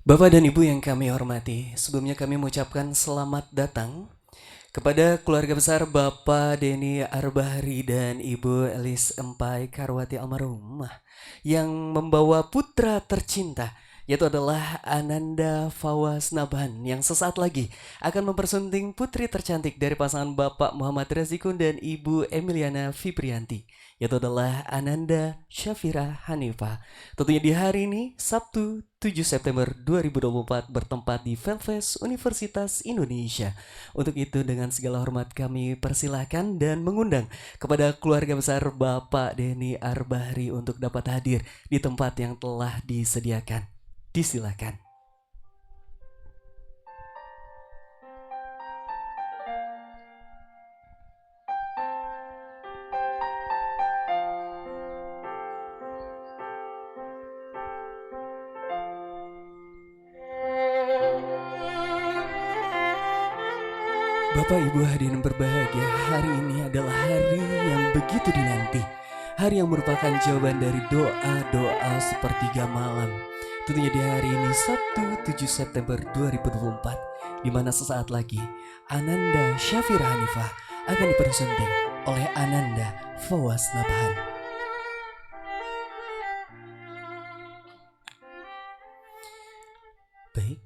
Bapak dan Ibu yang kami hormati, sebelumnya kami mengucapkan selamat datang kepada keluarga besar Bapak Denny Arbahri dan Ibu Elis Empai Karwati almarhumah yang membawa putra tercinta yaitu adalah Ananda Fawaz Nabhan yang sesaat lagi akan mempersunting putri tercantik dari pasangan Bapak Muhammad Razikun dan Ibu Emiliana Fibrianti yaitu adalah Ananda Syafira Hanifah. Tentunya di hari ini Sabtu 7 September 2024 bertempat di Velves Universitas Indonesia. Untuk itu dengan segala hormat kami persilahkan dan mengundang kepada keluarga besar Bapak Denny Arbahri untuk dapat hadir di tempat yang telah disediakan. Disilakan. Bapak Ibu hadirin berbahagia, hari ini adalah hari yang begitu dinanti. Hari yang merupakan jawaban dari doa-doa sepertiga malam. Tentunya di hari ini Sabtu 7 September 2024, di mana sesaat lagi Ananda Syafira Hanifah akan dipersunting oleh Ananda Fawaz Nabhan. Baik.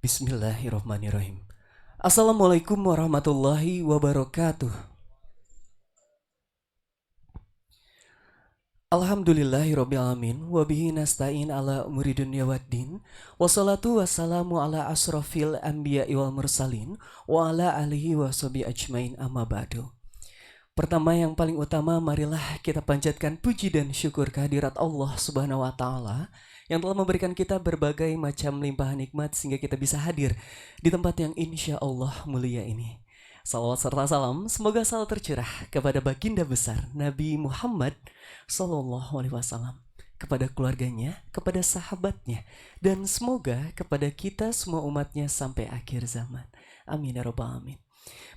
Bismillahirrahmanirrahim. Assalamualaikum warahmatullahi wabarakatuh. Alhamdulillahirrabbilalamin. Wabihi nasta'in ala umuri dunya waddin. Wassalatu wassalamu ala asrafil anbiya wal mursalin. Wa ala alihi wa sahbihi ajmain amma ba'du. Pertama yang paling utama, marilah kita panjatkan puji dan syukur kehadirat Allah Subhanahu wa taala yang telah memberikan kita berbagai macam limpahan nikmat sehingga kita bisa hadir di tempat yang insya Allah mulia ini. Salawat serta salam semoga selalu tercurah kepada baginda besar Nabi Muhammad Sallallahu Alaihi Wasallam, kepada keluarganya, kepada sahabatnya, dan semoga kepada kita semua umatnya sampai akhir zaman. Amin ya rabbal alamin.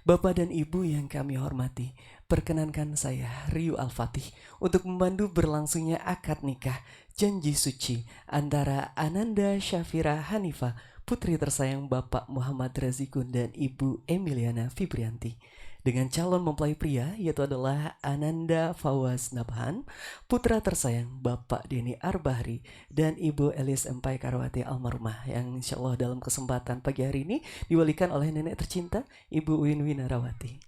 Bapak dan Ibu yang kami hormati, perkenankan saya Rio Al-Fatih untuk membantu berlangsungnya akad nikah janji suci antara Ananda Syafira Hanifah, putri tersayang Bapak Muhammad Razikun dan Ibu Emiliana Fibrianti, dengan calon mempelai pria yaitu adalah Ananda Fawaz Nabhan, putra tersayang Bapak Denny Arbahri dan Ibu Elis Empai Karwati almarhumah, yang insya Allah dalam kesempatan pagi hari ini diwalikan oleh nenek tercinta Ibu Win Winarawati.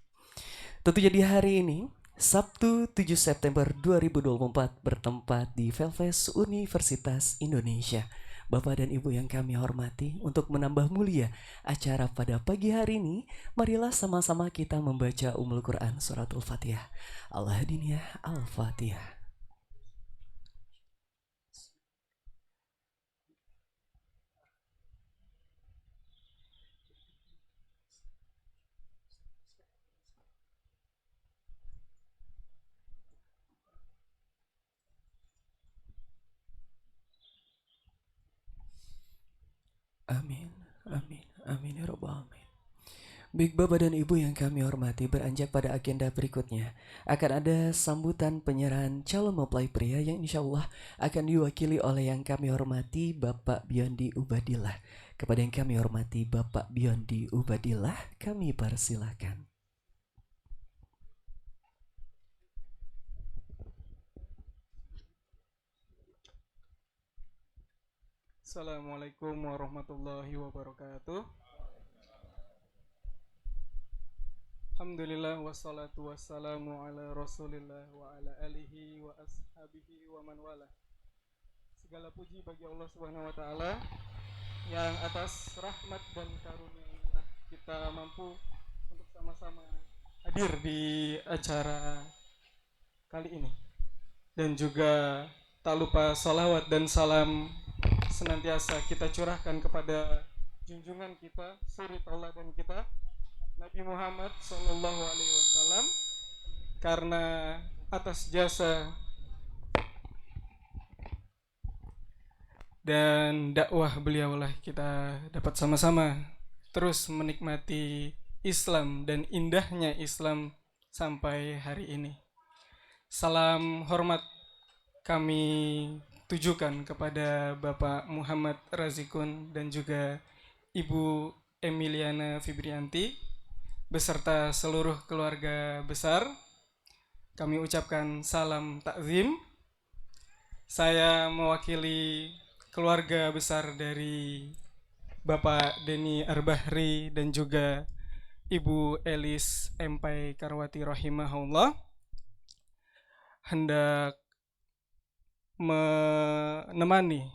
Tentunya di hari ini Sabtu 7 September 2024 bertempat di Velves Universitas Indonesia. Bapak dan Ibu yang kami hormati, untuk menambah mulia acara pada pagi hari ini, marilah sama-sama kita membaca Ummul Quran Suratul Fatihah. Al-Hadiniyah Al-Fatihah. Amin, amin, amin ya rabbal alamin. Baik Bapak dan Ibu yang kami hormati, beranjak pada agenda berikutnya akan ada sambutan penyerahan calon mempelai pria yang insya Allah akan diwakili oleh yang kami hormati Bapak Biondi Ubadillah. Kepada yang kami hormati Bapak Biondi Ubadillah, kami persilahkan. Assalamualaikum warahmatullahi wabarakatuh. Alhamdulillah wassalatu wassalamu ala rasulillah wa ala alihi wa ashabihi wa man wala. Segala puji bagi Allah subhanahu wa ta'ala yang atas rahmat dan karunia kita mampu untuk sama-sama hadir di acara kali ini. Dan juga tak lupa salawat dan salam senantiasa kita curahkan kepada junjungan kita, suri tauladan kita, Nabi Muhammad Sallallahu Alaihi Wasallam, karena atas jasa dan dakwah beliaulah kita dapat sama-sama terus menikmati Islam dan indahnya Islam sampai hari ini. Salam hormat kami tujukan kepada Bapak Muhammad Razikun dan juga Ibu Emiliana Fibrianti beserta seluruh keluarga besar. Kami ucapkan salam takzim. Saya mewakili keluarga besar dari Bapak Denny Arbahri dan juga Ibu Elis Empai Karwati rahimahullah hendak menemani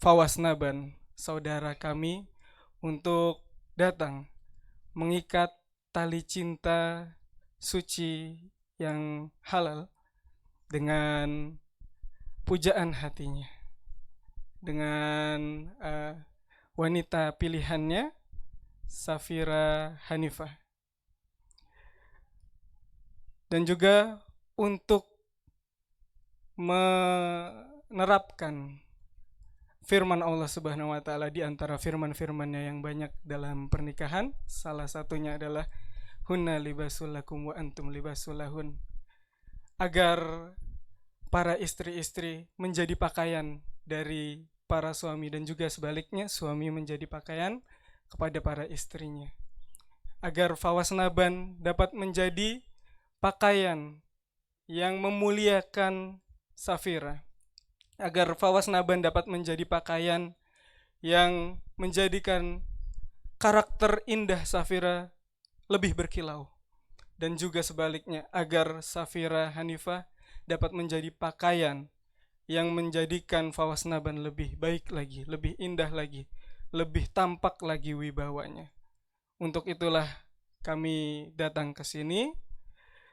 Fawas Naban, saudara kami, untuk datang mengikat tali cinta suci yang halal dengan pujaan hatinya, dengan wanita pilihannya, Safira Hanifah. Dan juga untuk menerapkan firman Allah Subhanahu wa taala di antara firman-firmannya yang banyak dalam pernikahan. Salah satunya adalah hunna libasul lakum wa antum libasul lahun. Agar para istri-istri menjadi pakaian dari para suami dan juga sebaliknya suami menjadi pakaian kepada para istrinya. Agar Fawas Naban dapat menjadi pakaian yang memuliakan Safira, agar Fawas Naban dapat menjadi pakaian yang menjadikan karakter indah Safira lebih berkilau, dan juga sebaliknya agar Safira Hanifah dapat menjadi pakaian yang menjadikan Fawas Naban lebih baik lagi, lebih indah lagi, lebih tampak lagi wibawanya. Untuk itulah kami datang ke sini.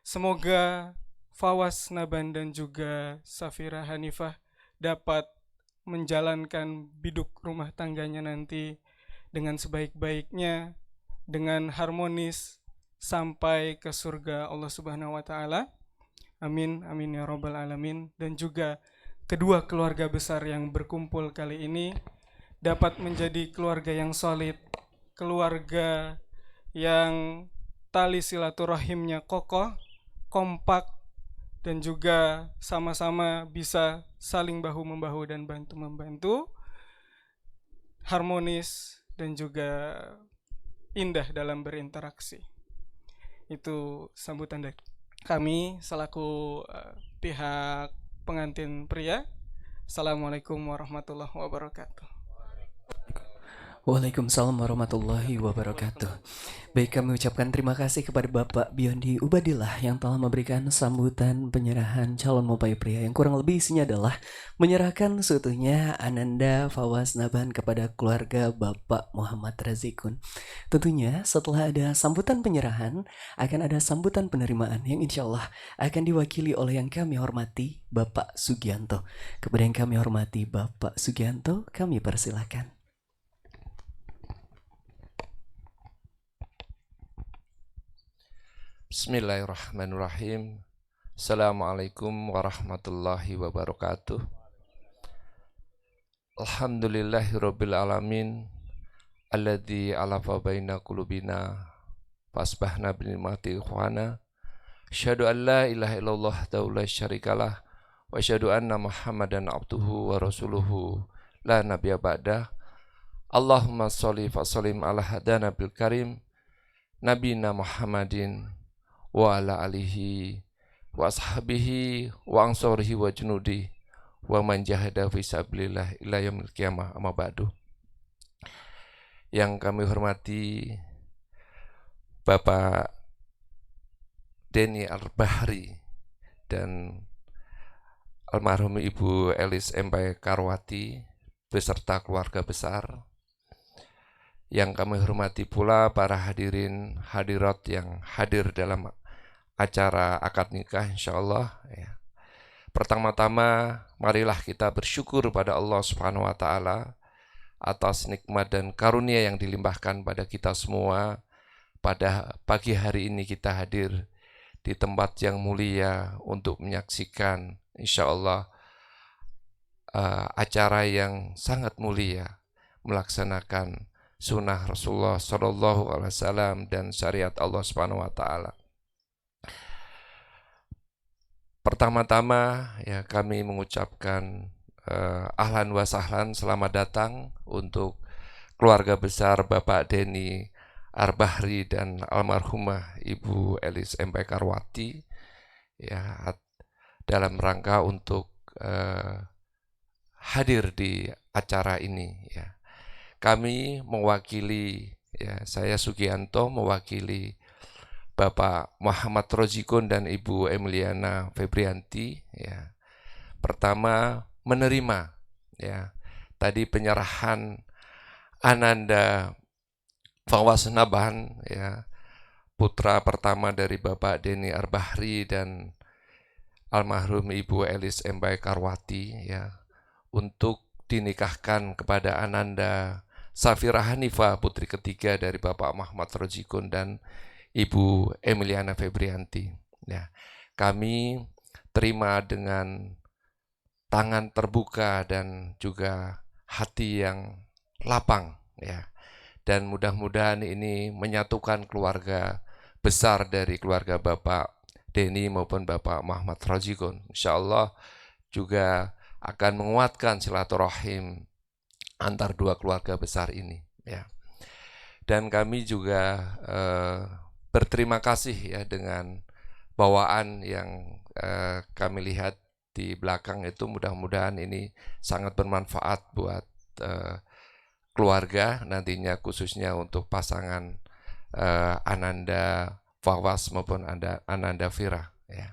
Semoga Fawas Naban dan juga Safira Hanifah dapat menjalankan biduk rumah tangganya nanti dengan sebaik-baiknya, dengan harmonis sampai ke surga Allah Subhanahu wa taala. Amin amin ya rabbal alamin. Dan juga kedua keluarga besar yang berkumpul kali ini dapat menjadi keluarga yang solid, keluarga yang tali silaturahimnya kokoh, kompak, dan juga sama-sama bisa saling bahu-membahu dan bantu-membantu, harmonis dan juga indah dalam berinteraksi. Itu sambutan dari kami selaku pihak pengantin pria. Assalamualaikum warahmatullahi wabarakatuh. Waalaikumsalam warahmatullahi wabarakatuh. Baik, kami ucapkan terima kasih kepada Bapak Biondi Ubadillah yang telah memberikan sambutan penyerahan calon mempelai pria yang kurang lebih isinya adalah menyerahkan seutuhnya Ananda Fawas Naban kepada keluarga Bapak Muhammad Razikun. Tentunya setelah ada sambutan penyerahan akan ada sambutan penerimaan yang insya Allah akan diwakili oleh yang kami hormati Bapak Sugianto. Kepada yang kami hormati Bapak Sugianto, kami persilakan. Bismillahirrahmanirrahim. Assalamualaikum warahmatullahi wabarakatuh. Alhamdulillahirabbil alamin alladzi alafa baina qulubina fasbahna bi ni'mati ikhwana. Asyhadu an la ilaha illallah la syarikalah wa asyhadu anna Muhammadan abduhu wa rasuluhu la nabiyya ba'dah. Allahumma sholli wa sallim ala hadana bil karim nabina Muhammadin wa ala alihi wa ashabihi wa ansorihi wa junudi wa man jahada fi sabilillah ila yaumil qiyamah, amma ba'du. Yang kami hormati Bapak Denny Arbahri dan almarhum Ibu Elis Empai Karwati beserta keluarga besar. Yang kami hormati pula para hadirin hadirat yang hadir dalam acara akad nikah insyaallah ya. Pertama-tama marilah kita bersyukur pada Allah Subhanahu wa taala atas nikmat dan karunia yang dilimpahkan pada kita semua. Pada pagi hari ini kita hadir di tempat yang mulia untuk menyaksikan insyaallah acara yang sangat mulia, melaksanakan sunnah Rasulullah SAW dan syariat Allah Subhanahu wa taala. Pertama-tama ya kami mengucapkan ahlan wa sahlan, selamat datang untuk keluarga besar Bapak Denny Arbahri dan almarhumah Ibu Elis M.P. Karwati ya, dalam rangka untuk hadir di acara ini ya. Kami mewakili ya, saya Sugianto mewakili Bapak Muhammad Rozikun dan Ibu Emiliana Febrianti ya. Pertama menerima ya tadi penyerahan Ananda Fawaz Naban ya, putra pertama dari Bapak Denny Arbahri dan almarhum Ibu Elis M.P. Karwati ya, untuk dinikahkan kepada Ananda Safira Hanifah, putri ketiga dari Bapak Muhammad Rozikun dan Ibu Emiliana Febrianti. Ya, kami terima dengan tangan terbuka dan juga hati yang lapang ya. Dan mudah-mudahan ini menyatukan keluarga besar dari keluarga Bapak Denny maupun Bapak Muhammad Rozikun. Insyaallah juga akan menguatkan silaturahim antar dua keluarga besar ini ya. Dan kami juga berterima kasih ya dengan bawaan yang kami lihat di belakang itu, mudah-mudahan ini sangat bermanfaat buat keluarga nantinya, khususnya untuk pasangan Ananda Fawaz maupun Ananda Fira ya.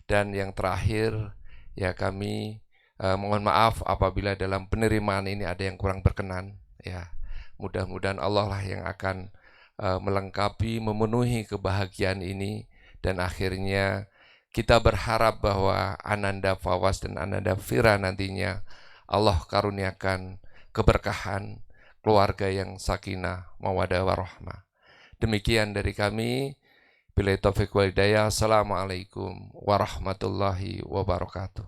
Dan yang terakhir ya, kami mohon maaf apabila dalam penerimaan ini ada yang kurang berkenan ya. Mudah-mudahan Allah lah yang akan melengkapi, memenuhi kebahagiaan ini, dan akhirnya kita berharap bahwa Ananda Fawaz dan Ananda Fira nantinya Allah karuniakan keberkahan, keluarga yang sakinah, mawaddah warahmah. Demikian dari kami. Billahi taufiq wal hidayah. Assalamualaikum warahmatullahi wabarakatuh.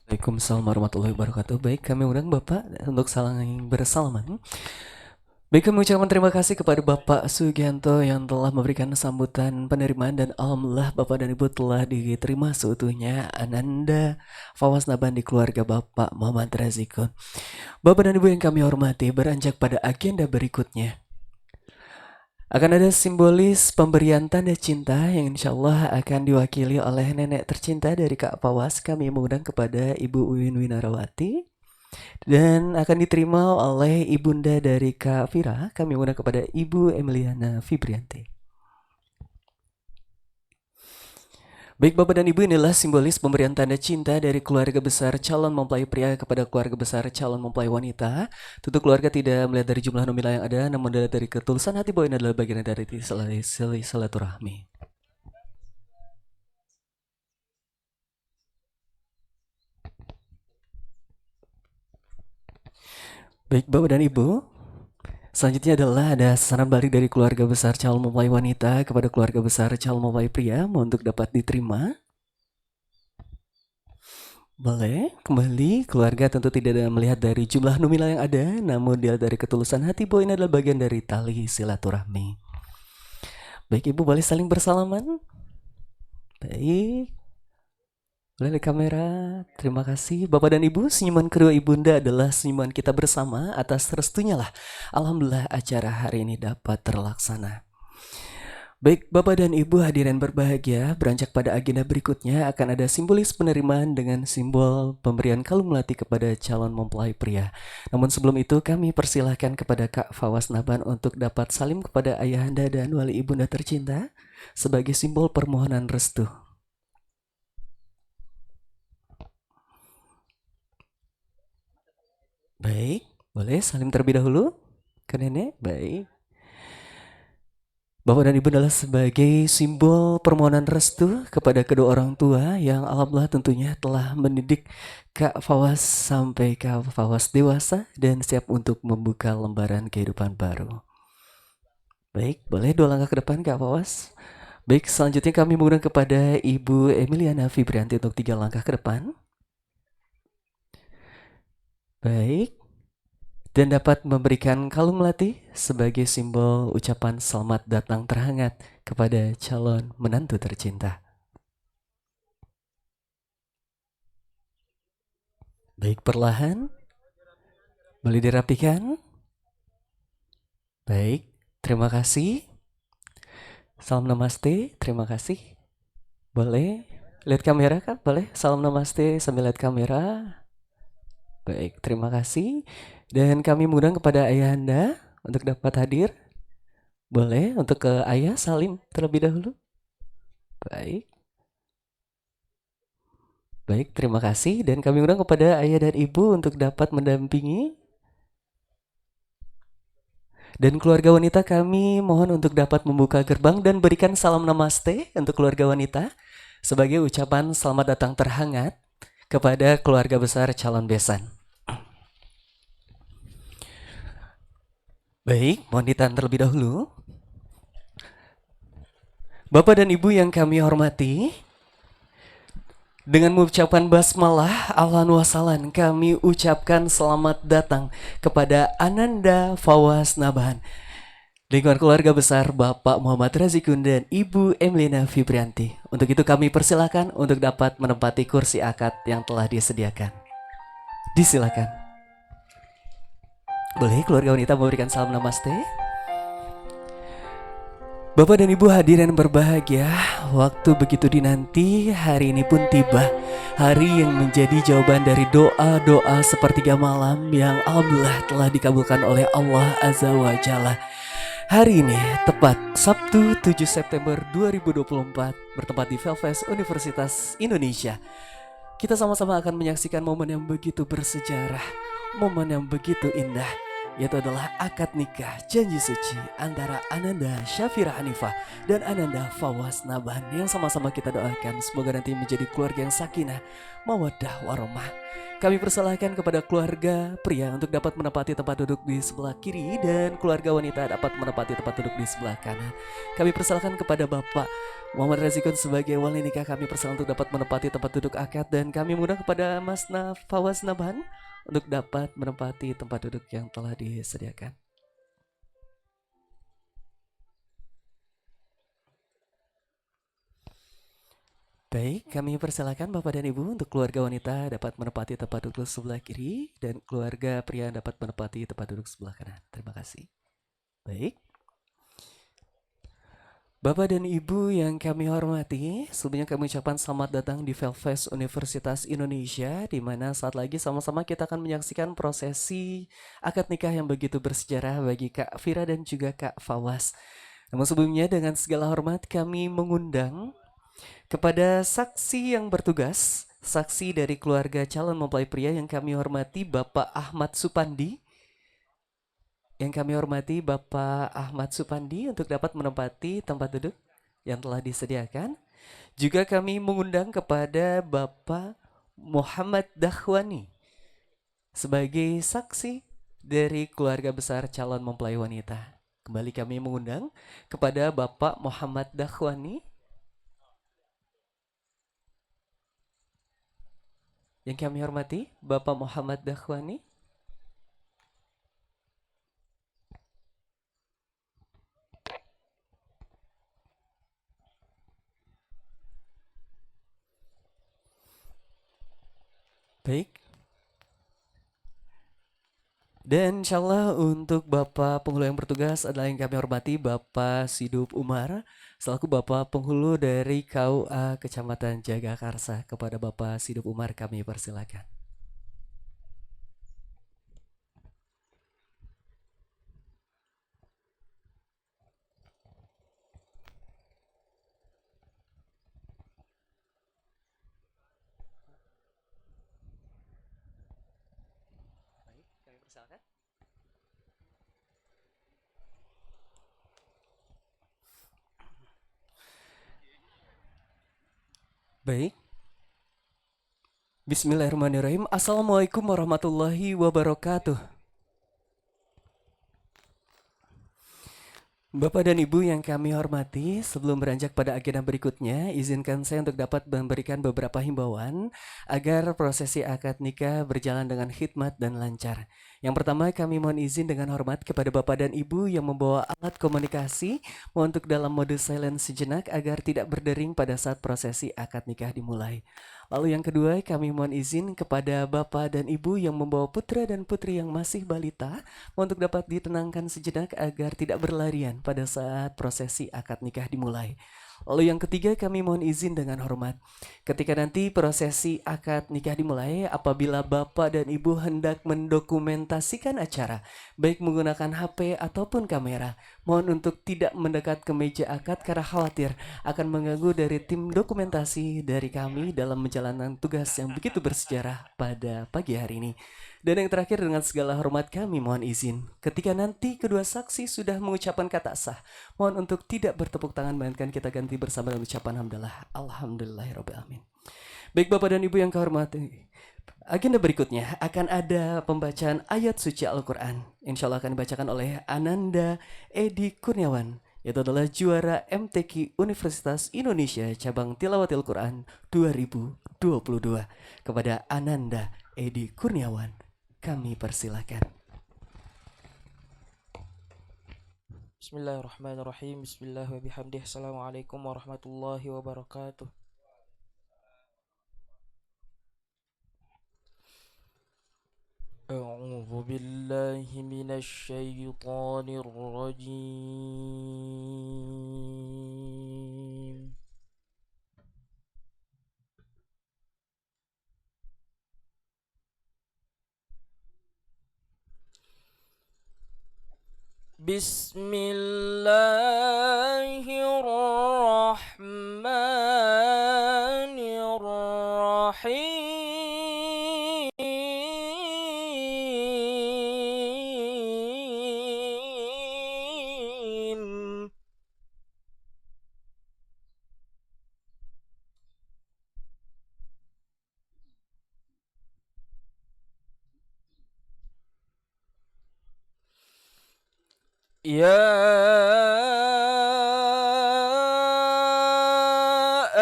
Waalaikumsalam warahmatullahi wabarakatuh. Baik, kami undang Bapak untuk saling bersalaman. Baik, kami ucapkan terima kasih kepada Bapak Sugianto yang telah memberikan sambutan penerimaan, dan alhamdulillah Bapak dan Ibu telah diterima seutuhnya Ananda Fawaz Naban di keluarga Bapak Muhammad Rozikun. Bapak dan Ibu yang kami hormati, beranjak pada agenda berikutnya. Akan ada simbolis pemberian tanda cinta yang insya Allah akan diwakili oleh nenek tercinta dari Kak Fawaz. Kami mengundang kepada Ibu Uwin Winarawati, dan akan diterima oleh ibunda dari Kak Fira. Kami mengundang kepada Ibu Emiliana Febrianti. Baik Bapak dan Ibu, inilah simbolis pemberian tanda cinta dari keluarga besar calon mempelai pria kepada keluarga besar calon mempelai wanita. Tentu keluarga tidak melihat dari jumlah nominal yang ada, namun dilihat dari ketulusan hati bahwa ini adalah bagian dari silaturahmi. Baik Bapak dan Ibu, selanjutnya adalah ada saran balik dari keluarga besar calon mempelai wanita kepada keluarga besar calon mempelai pria. Mohon untuk dapat diterima. Boleh, kembali keluarga tentu tidak ada melihat dari jumlah nominal yang ada, namun dilihat dari ketulusan hati bahwa ini adalah bagian dari tali silaturahmi. Baik Ibu, boleh saling bersalaman. Baik, boleh di kamera. Terima kasih Bapak dan Ibu. Senyuman kedua ibunda adalah senyuman kita bersama atas restunya lah, alhamdulillah acara hari ini dapat terlaksana. Baik Bapak dan Ibu hadirin berbahagia, beranjak pada agenda berikutnya akan ada simbolis penerimaan dengan simbol pemberian kalung melati kepada calon mempelai pria. Namun sebelum itu kami persilahkan kepada Kak Fawaz Naban untuk dapat salim kepada ayahanda dan wali ibunda tercinta sebagai simbol permohonan restu. Baik, boleh salim terlebih dahulu ke nenek. Baik. Bapak dan Ibu adalah sebagai simbol permohonan restu kepada kedua orang tua yang alhamdulillah tentunya telah mendidik Kak Fawaz sampai Kak Fawaz dewasa dan siap untuk membuka lembaran kehidupan baru. Baik, boleh 2 langkah ke depan Kak Fawaz. Baik, selanjutnya kami mengundang kepada Ibu Emiliana Febrianti untuk 3 langkah ke depan. Baik. Dan dapat memberikan kalung melati sebagai simbol ucapan selamat datang terhangat kepada calon menantu tercinta. Baik, perlahan. Boleh dirapikan. Baik, terima kasih. Salam namaste, terima kasih. Boleh lihat kamera Kak? Boleh? Salam namaste sambil lihat kamera. Baik, terima kasih. Dan kami mengundang kepada ayahanda untuk dapat hadir. Boleh untuk ke ayah salim terlebih dahulu. Baik. Baik, terima kasih. Dan kami undang kepada ayah dan ibu untuk dapat mendampingi. Dan keluarga wanita kami mohon untuk dapat membuka gerbang dan berikan salam namaste untuk keluarga wanita sebagai ucapan selamat datang terhangat kepada keluarga besar calon besan. Baik, mohon ditahan terlebih dahulu. Bapak dan Ibu yang kami hormati, dengan mengucapkan basmalah ahlan wa sahlan, kami ucapkan selamat datang kepada Ananda Fawaz Nabahan, lingkungan keluarga besar Bapak Muhammad Razikun dan Ibu Emlina Fibrianti. Untuk itu kami persilakan untuk dapat menempati kursi akad yang telah disediakan. Disilakan. Boleh keluarga wanita memberikan salam namaste. Bapak dan Ibu hadirin berbahagia, waktu begitu dinanti, hari ini pun tiba. Hari yang menjadi jawaban dari doa-doa sepertiga malam yang alhamdulillah telah dikabulkan oleh Allah Azza wa Jalla. Hari ini tepat Sabtu 7 September 2024 bertempat di Velves Universitas Indonesia. Kita sama-sama akan menyaksikan momen yang begitu bersejarah, momen yang begitu indah, yaitu adalah akad nikah janji suci antara Ananda Syafira Hanifah dan Ananda Fawaz Nabahan yang sama-sama kita doakan semoga nanti menjadi keluarga yang sakinah, mawaddah warahmah. Kami persilahkan kepada keluarga pria untuk dapat menempati tempat duduk di sebelah kiri dan keluarga wanita dapat menempati tempat duduk di sebelah kanan. Kami persilahkan kepada Bapak Muhammad Razikun sebagai wali nikah, kami persilahkan untuk dapat menempati tempat duduk akad, dan kami mengundang kepada Mas Fawaz Nabahan untuk dapat menempati tempat duduk yang telah disediakan. Baik, kami persilakan Bapak dan Ibu untuk keluarga wanita dapat menempati tempat duduk sebelah kiri dan keluarga pria dapat menempati tempat duduk sebelah kanan. Terima kasih. Baik. Bapak dan Ibu yang kami hormati, sebelumnya kami ucapkan selamat datang di Velves Universitas Indonesia, di mana saat lagi sama-sama kita akan menyaksikan prosesi akad nikah yang begitu bersejarah bagi Kak Fira dan juga Kak Fawaz. Namun sebelumnya dengan segala hormat kami mengundang kepada saksi yang bertugas, saksi dari keluarga calon mempelai pria yang kami hormati Bapak Ahmad Supandi. Yang kami hormati Bapak Ahmad Supandi untuk dapat menempati tempat duduk yang telah disediakan. Juga kami mengundang kepada Bapak Muhammad Dakhwani sebagai saksi dari keluarga besar calon mempelai wanita. Kembali kami mengundang kepada Bapak Muhammad Dakhwani. Yang kami hormati Bapak Muhammad Dakhwani. Baik. Dan insyaallah untuk Bapak penghulu yang bertugas adalah yang kami hormati Bapak Sidup Umar selaku Bapak penghulu dari KUA Kecamatan Jagakarsa. Kepada Bapak Sidup Umar kami persilakan. Baik, kami persilakan. Baik. Bismillahirrahmanirrahim. Assalamualaikum warahmatullahi wabarakatuh. Bapak dan Ibu yang kami hormati, sebelum beranjak pada agenda berikutnya, izinkan saya untuk dapat memberikan beberapa himbauan agar prosesi akad nikah berjalan dengan khidmat dan lancar. Yang pertama, kami mohon izin dengan hormat kepada Bapak dan Ibu yang membawa alat komunikasi, mohon untuk dalam mode silent sejenak agar tidak berdering pada saat prosesi akad nikah dimulai. Lalu yang kedua, kami mohon izin kepada Bapak dan Ibu yang membawa putra dan putri yang masih balita, mohon untuk dapat ditenangkan sejenak agar tidak berlarian pada saat prosesi akad nikah dimulai. Lalu yang ketiga, kami mohon izin dengan hormat. Ketika nanti prosesi akad nikah dimulai, apabila Bapak dan Ibu hendak mendokumentasikan acara, baik menggunakan HP ataupun kamera, mohon untuk tidak mendekat ke meja akad karena khawatir akan mengganggu dari tim dokumentasi dari kami dalam menjalankan tugas yang begitu bersejarah pada pagi hari ini. Dan yang terakhir, dengan segala hormat kami mohon izin, ketika nanti kedua saksi sudah mengucapkan kata sah, mohon untuk tidak bertepuk tangan, melainkan kita ganti bersama dengan ucapan hamdalah. Alhamdulillahirrahmanirrahim. Baik Bapak dan Ibu yang kehormati, agenda berikutnya akan ada pembacaan ayat suci Al-Quran. Insya Allah akan dibacakan oleh Ananda Edi Kurniawan, yaitu adalah juara MTQ Universitas Indonesia cabang Tilawatil Quran 2022. Kepada Ananda Edi Kurniawan, kami persilakan. Bismillahirrahmanirrahim. Bismillah wa bihamdih. Assalamualaikum warahmatullahi wabarakatuh. A'udzu billahi minasy syaithanir rajim. Bismillahirrahmanirrahim.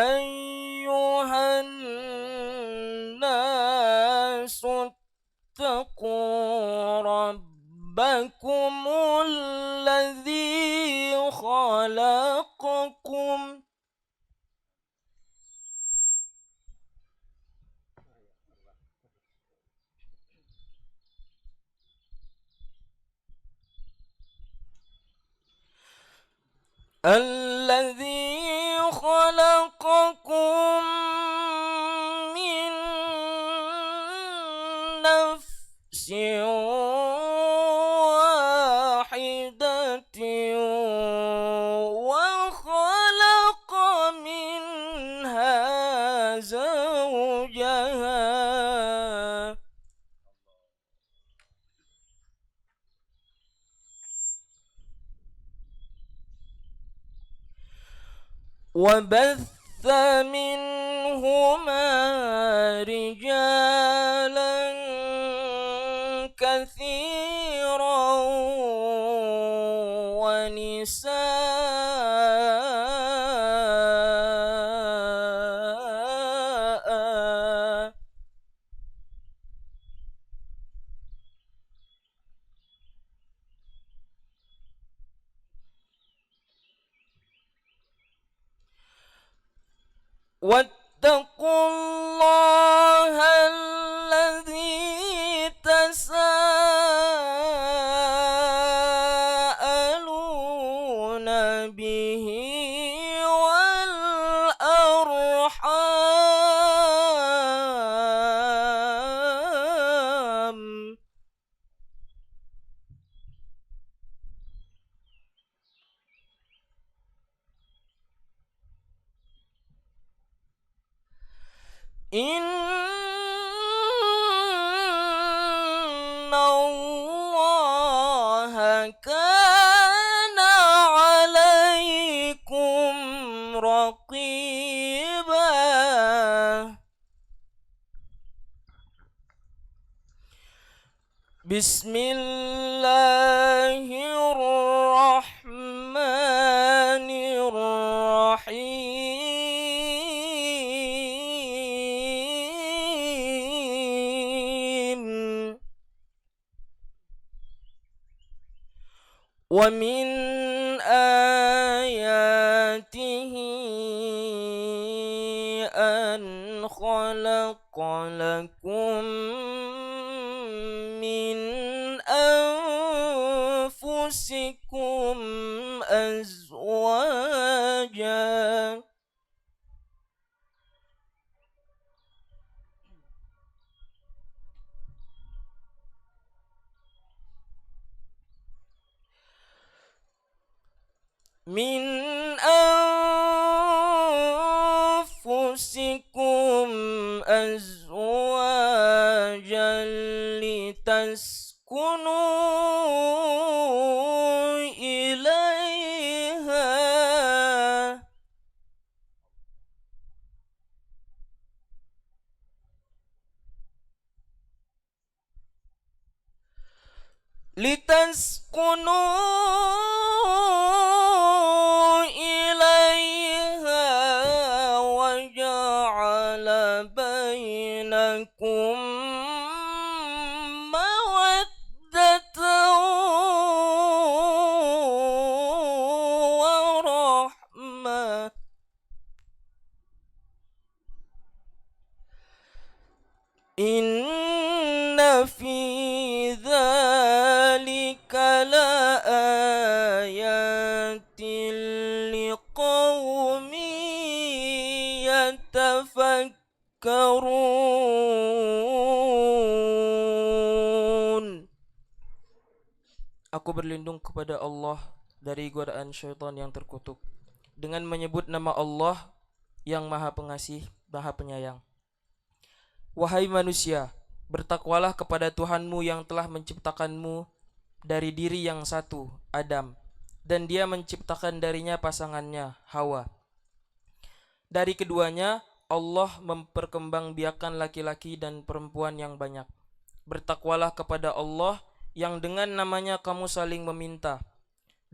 أيها الناس اتقوا ربكم الذي خلقكم من نفس واحدة وخلق منها زوجها وبث منهما رجالا كثيرا ونساء واتقوا الله الذي تساءلون به والأرحام إن الله كان عليكم رقيبا بسم الله الرحمن الرحيم ومن آياته أن خلق لكم من أنفسكم أزواجا لتسكنوا إليها وجعل بينكم مودة ورحمة إن في ذلك لآيات لقوم يتفكرون. Aku berlindung kepada Allah dari godaan syaitan yang terkutuk dengan menyebut nama Allah yang Maha Pengasih, Maha Penyayang. Wahai manusia, bertakwalah kepada Tuhanmu yang telah menciptakanmu dari diri yang satu, Adam, dan Dia menciptakan darinya pasangannya, Hawa. Dari keduanya, Allah memperkembangbiakan laki-laki dan perempuan yang banyak. Bertakwalah kepada Allah yang dengan namanya kamu saling meminta,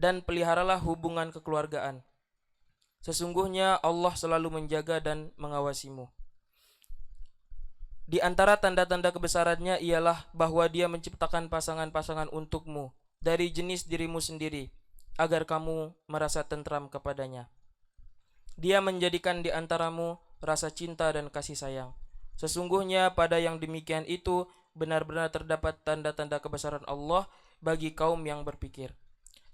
dan peliharalah hubungan kekeluargaan. Sesungguhnya Allah selalu menjaga dan mengawasimu. Di antara tanda-tanda kebesarannya ialah bahwa Dia menciptakan pasangan-pasangan untukmu dari jenis dirimu sendiri, agar kamu merasa tentram kepadanya. Dia menjadikan di antaramu rasa cinta dan kasih sayang. Sesungguhnya pada yang demikian itu benar-benar terdapat tanda-tanda kebesaran Allah bagi kaum yang berpikir.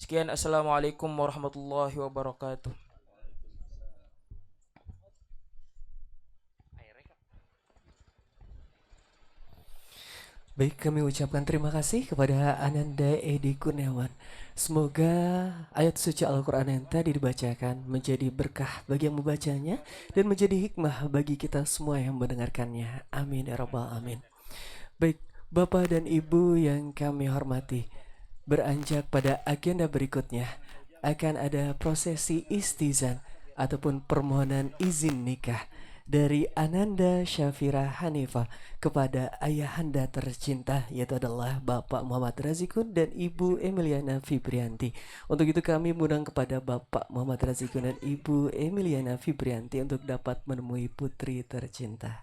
Sekian, assalamualaikum warahmatullahi wabarakatuh. Baik, kami ucapkan terima kasih kepada Ananda Edi Kurniawan. Semoga ayat suci Al-Quran yang tadi dibacakan menjadi berkah bagi yang membacanya dan menjadi hikmah bagi kita semua yang mendengarkannya. Amin ya rabbal alamin. Baik, Bapak dan Ibu yang kami hormati, beranjak pada agenda berikutnya akan ada prosesi istizan ataupun permohonan izin nikah dari Ananda Syafira Hanifah kepada ayahanda tercinta, yaitu adalah Bapak Muhammad Razikun dan Ibu Emiliana Fibrianti. Untuk itu kami mengundang kepada Bapak Muhammad Razikun dan Ibu Emiliana Fibrianti untuk dapat menemui putri tercinta.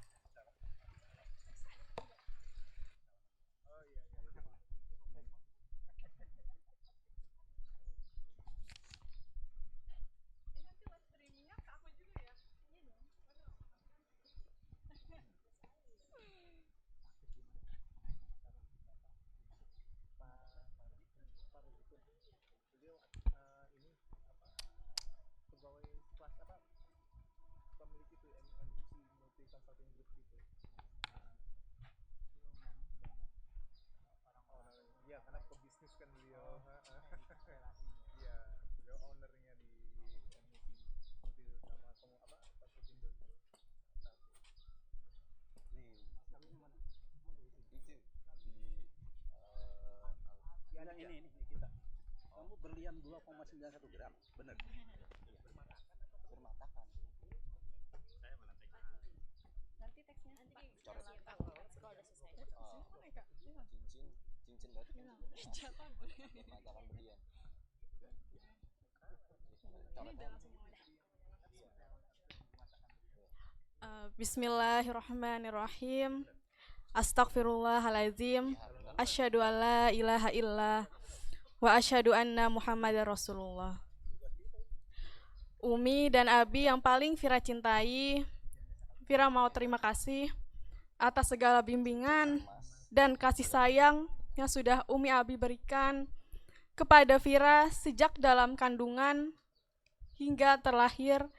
Ini kita. Kamu berlian 2,91 gram, benar? Bermatakan. Saya mana teksnya? Nanti teksnya Pak. Kalau udah selesai. Cincin berarti jatuh. Bermatakan berlian. Ini udah langsung Bismillahirrahmanirrahim. Astaghfirullahaladzim. Asyhadu alla ilaha illallah wa asyhadu anna Muhammadar Rasulullah. Umi dan Abi yang paling Vira cintai, Vira mau terima kasih atas segala bimbingan dan kasih sayang yang sudah Umi Abi berikan kepada Vira sejak dalam kandungan hingga terlahir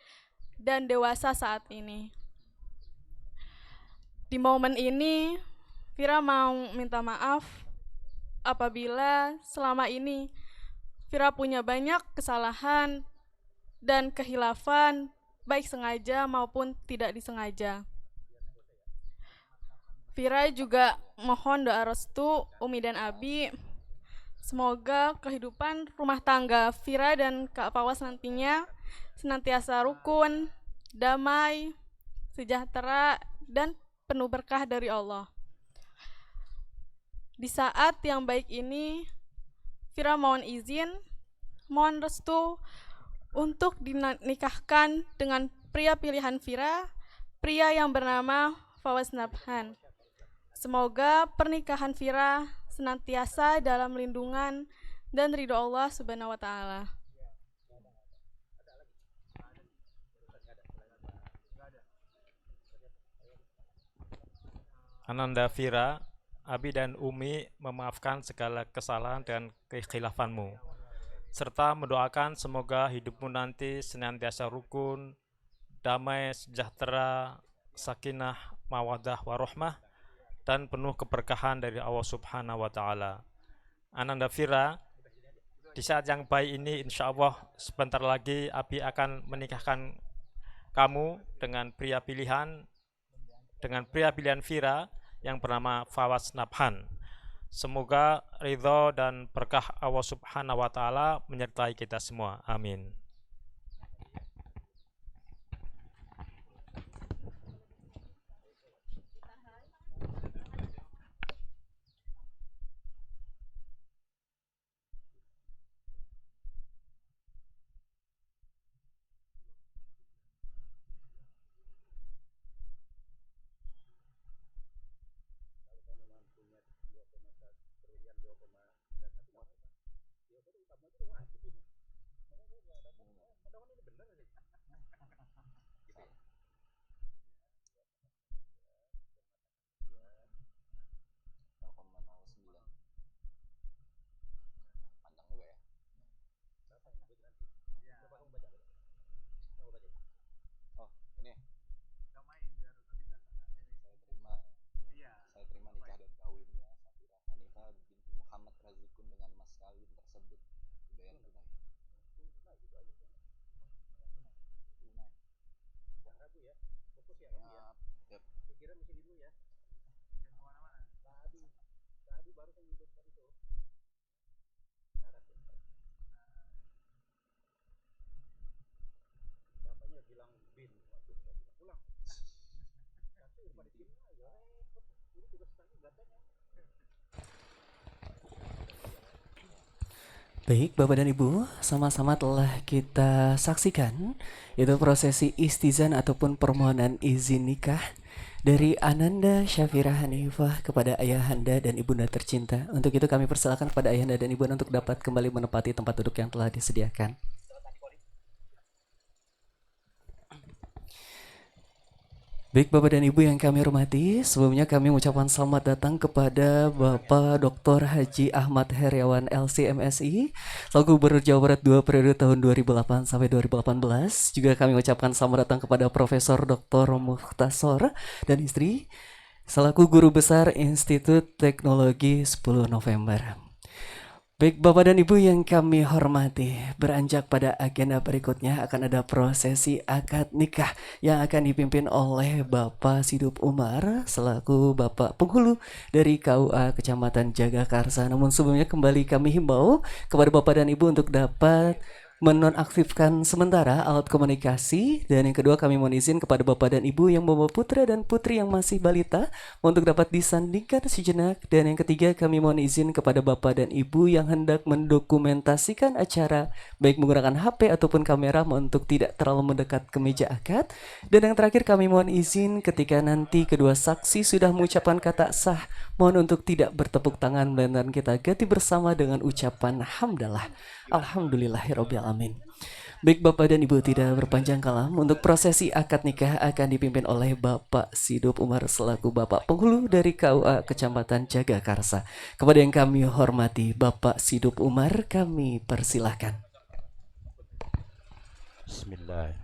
dan dewasa saat ini. Di momen ini, Vira mau minta maaf apabila selama ini Vira punya banyak kesalahan dan kehilafan, baik sengaja maupun tidak disengaja. Vira juga mohon doa restu Umi dan Abi. Semoga kehidupan rumah tangga Vira dan Kak Fawas nantinya senantiasa rukun, damai, sejahtera, dan penuh berkah dari Allah. Di saat yang baik ini, Vira mohon izin, mohon restu untuk dinikahkan dengan pria pilihan Vira, pria yang bernama Fawas Nabhan. Semoga pernikahan Vira senantiasa dalam lindungan dan ridho Allah Subhanahu wa Ta'ala. Ananda Vira, Abi dan Umi memaafkan segala kesalahan dan kekhilafanmu, serta mendoakan semoga hidupmu nanti senantiasa rukun, damai, sejahtera, sakinah, mawaddah, warohmah, dan penuh keberkahan dari Allah Subhanahu wa Ta'ala. Ananda Vira, di saat yang baik ini, insya Allah sebentar lagi Abi akan menikahkan kamu dengan pria pilihan Vira yang bernama Fawas Nabhan. Semoga ridho dan berkah Allah Subhanahu wa Ta'ala menyertai kita semua. Amin. Baik, Bapak dan Ibu, sama-sama telah kita saksikan itu prosesi istizan ataupun permohonan izin nikah dari Ananda Syafira Hanifah kepada ayahanda dan ibunda tercinta. Untuk itu kami persilakan kepada ayahanda dan ibunda untuk dapat kembali menempati tempat duduk yang telah disediakan. Baik Bapak dan Ibu yang kami hormati, sebelumnya kami mengucapkan selamat datang kepada Bapak Dr. Haji Ahmad Heriawan LC-MSI selaku Gubernur Jawa Barat 2 periode tahun 2008 sampai 2018. Juga kami mengucapkan selamat datang kepada Profesor Dr. Mukhtasor dan istri selaku Guru Besar Institut Teknologi 10 November. Baik Bapak dan Ibu yang kami hormati, beranjak pada agenda berikutnya akan ada prosesi akad nikah yang akan dipimpin oleh Bapak Sidup Umar selaku Bapak Penghulu dari KUA Kecamatan Jagakarsa. Namun sebelumnya kembali kami himbau kepada Bapak dan Ibu untuk dapat menonaktifkan sementara alat komunikasi, dan yang kedua kami mohon izin kepada Bapak dan Ibu yang membawa putra dan putri yang masih balita untuk dapat disandingkan sejenak, dan yang ketiga kami mohon izin kepada Bapak dan Ibu yang hendak mendokumentasikan acara baik menggunakan HP ataupun kamera untuk tidak terlalu mendekat ke meja akad, dan yang terakhir kami mohon izin ketika nanti kedua saksi sudah mengucapkan kata sah, mohon untuk tidak bertepuk tangan melainkan kita ganti bersama dengan ucapan hamdalah. Alhamdulillahirabbil alamin. Baik Bapak dan Ibu, tidak berpanjang kalam, untuk prosesi akad nikah akan dipimpin oleh Bapak Sidup Umar selaku Bapak Penghulu dari KUA Kecamatan Jagakarsa. Kepada yang kami hormati Bapak Sidup Umar, kami persilahkan. Bismillah.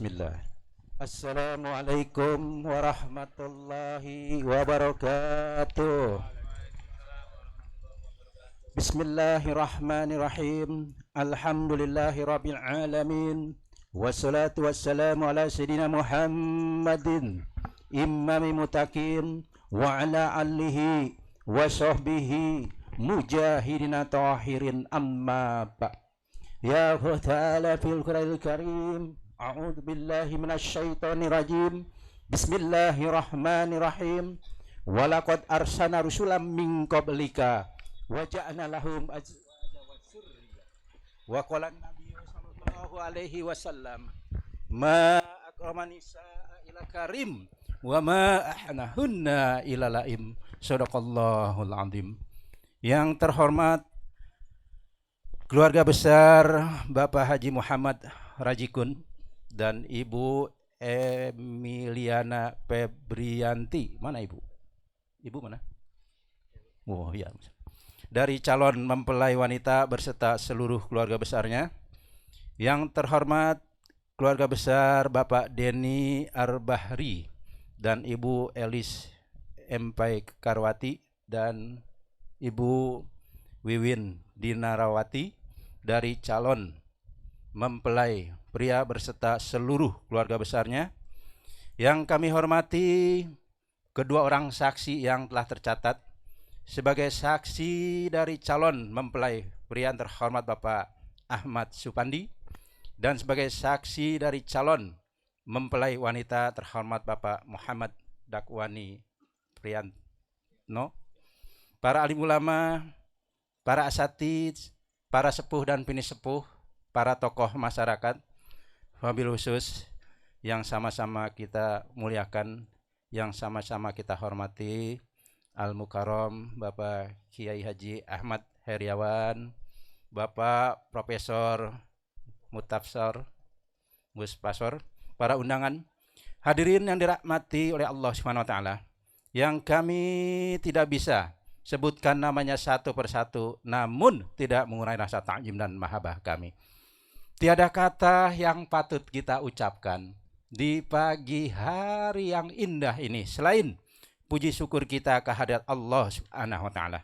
Bismillah. Assalamualaikum warahmatullahi wabarakatuh. Bismillahirrahmanirrahim. Alhamdulillahi rabbil alamin. Wassalatu wassalamu ala sayyidina Muhammadin imami mutakin wa ala alihi wa sahbihi mujahidina tahirin amma ba. Ya ta'ala fil Qur'anil Karim. A'udzu billahi minasyaitonir rajim. Bismillahirrahmanirrahim. Walaqad arsalna rusulam min qablika wa ja'alna lahum azwaja wa dzurriyyah. Wa qala an-nabiyyu sallallahu alaihi wasallam, ma akramani nisaa ila karim wa ma ahnahunna ila laim. Shadaqallahul azim. Yang terhormat keluarga besar Bapak Haji Muhammad Rajikun dan Ibu Emiliana Febrianti. Mana Ibu? Ibu mana? Oh ya. Dari calon mempelai wanita berserta seluruh keluarga besarnya. Yang terhormat keluarga besar Bapak Denny Arbahri dan Ibu Elis Empai Karwati dan Ibu Wiwin Dinarawati dari calon mempelai pria berserta seluruh keluarga besarnya. Yang kami hormati kedua orang saksi yang telah tercatat sebagai saksi dari calon mempelai pria terhormat Bapak Ahmad Supandi, dan sebagai saksi dari calon mempelai wanita terhormat Bapak Muhammad Dakwani Priantno. Para alim ulama, para asatidz, para sepuh dan bini sepuh, para tokoh masyarakat, wabil khusus yang sama-sama kita muliakan, yang sama-sama kita hormati, Al-Mukarram Bapak Kiai Haji Ahmad Heriawan, Bapak Profesor Mutafsar Muspasor, para undangan, hadirin yang dirahmati oleh Allah Subhanahu wa taala, yang kami tidak bisa sebutkan namanya satu persatu, namun tidak mengurangi rasa ta'zim dan mahabbah kami. Tiada kata yang patut kita ucapkan di pagi hari yang indah ini selain puji syukur kita kehadirat Allah Subhanahu wa taala.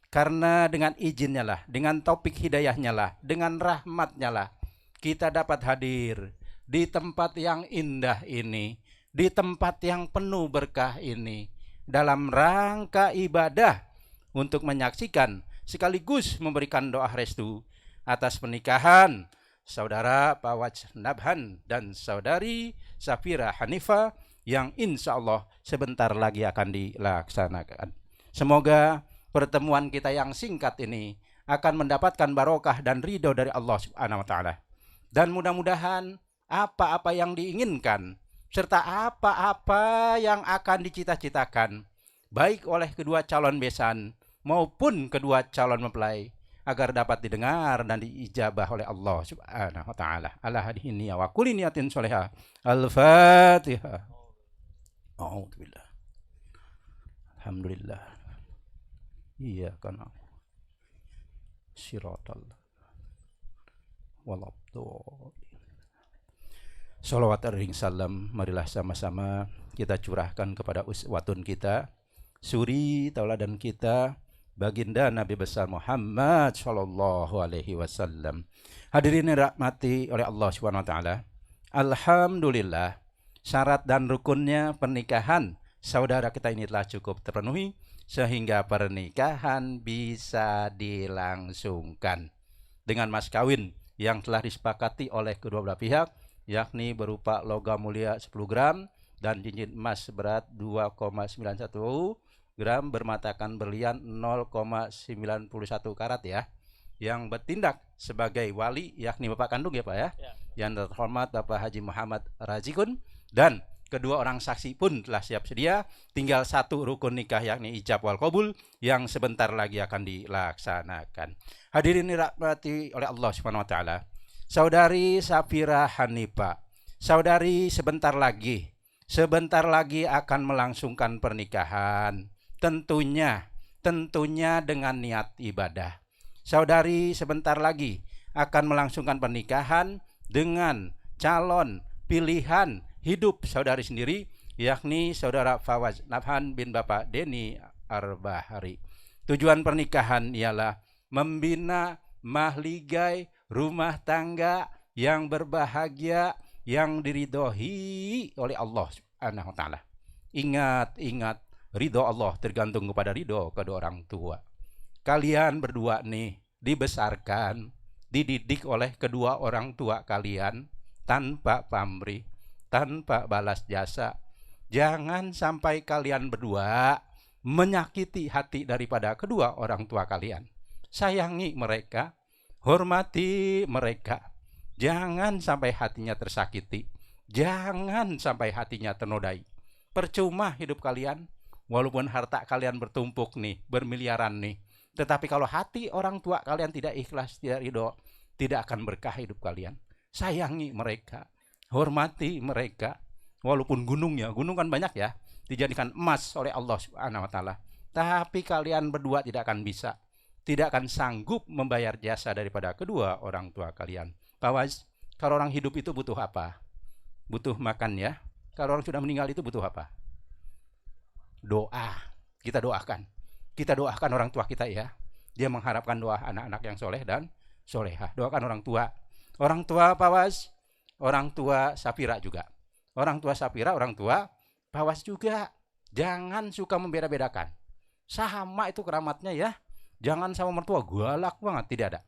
Karena dengan izinnya lah, dengan taufik hidayahnya lah, dengan rahmatnya lah, kita dapat hadir di tempat yang indah ini, di tempat yang penuh berkah ini, dalam rangka ibadah untuk menyaksikan sekaligus memberikan doa restu atas pernikahan saudara Pawaj Nabhan dan saudari Safira Hanifa yang insya Allah sebentar lagi akan dilaksanakan. Semoga pertemuan kita yang singkat ini akan mendapatkan barokah dan ridho dari Allah Subhanahu wa taala. Dan mudah-mudahan apa-apa yang diinginkan serta apa-apa yang akan dicita-citakan baik oleh kedua calon besan maupun kedua calon mempelai agar dapat didengar dan diijabah oleh Allah Subhanahu wa taala. Ala hadhihi niyya wa kulli niyatin sholihah. Al-Fatihah. A'udzubillah. Alhamdulillah. Iyyaka na'budu. Shiratal walabdallin. Sholawat ring salam, marilah sama-sama kita curahkan kepada uswatun kita, suri tauladan kita, baginda Nabi besar Muhammad sallallahu alaihi wasallam. Hadirin yang dirahmati oleh Allah Subhanahu wa taala. Alhamdulillah, syarat dan rukunnya pernikahan saudara kita ini telah cukup terpenuhi sehingga pernikahan bisa dilangsungkan dengan mas kawin yang telah disepakati oleh kedua belah pihak, yakni berupa logam mulia 10 gram dan cincin emas seberat 2,91 gram bermatakan berlian 0,91 karat ya. Yang bertindak sebagai wali yakni Bapak kandung ya Pak ya. Yang terhormat Bapak Haji Muhammad Razikun, dan kedua orang saksi pun telah siap sedia. Tinggal satu rukun nikah yakni ijab wal qabul yang sebentar lagi akan dilaksanakan. Hadirin dirahmati oleh Allah Subhanahu wa taala. Saudari Safira Hanifa, saudari sebentar lagi akan melangsungkan pernikahan. Tentunya dengan niat ibadah. Saudari sebentar lagi akan melangsungkan pernikahan dengan calon pilihan hidup saudari sendiri, yakni saudara Fawaz Nafhan bin Bapak Denny Arbahari. Tujuan pernikahan ialah membina mahligai rumah tangga yang berbahagia, yang diridhoi oleh Allah Subhanahu wa taala. Ingat, ridho Allah tergantung kepada ridho kedua orang tua. Kalian berdua nih dibesarkan, dididik oleh kedua orang tua kalian tanpa pamrih, tanpa balas jasa. Jangan sampai kalian berdua menyakiti hati daripada kedua orang tua kalian. Sayangi mereka, hormati mereka. Jangan sampai hatinya tersakiti. Jangan sampai hatinya ternodai. Percuma hidup kalian, walaupun harta kalian bertumpuk nih, bermiliaran nih. Tetapi kalau hati orang tua kalian tidak ikhlas, tidak ridho, tidak akan berkah hidup kalian. Sayangi mereka, hormati mereka. Walaupun gunung kan banyak ya, dijadikan emas oleh Allah Subhanahu wa taala. Tapi kalian berdua tidak akan bisa, tidak akan sanggup membayar jasa daripada kedua orang tua kalian. Pak Waz, kalau orang hidup itu butuh apa? Butuh makan ya. Kalau orang sudah meninggal itu butuh apa? Doa. Kita doakan. Kita doakan orang tua kita ya. Dia mengharapkan doa anak-anak yang soleh dan solehah. Doakan orang tua. Orang tua Pak Waz, orang tua Safira juga. Orang tua Safira, orang tua Pak Waz juga. Jangan suka membeda-bedakan. Sama itu keramatnya ya. Jangan sama mertua galak banget, tidak ada.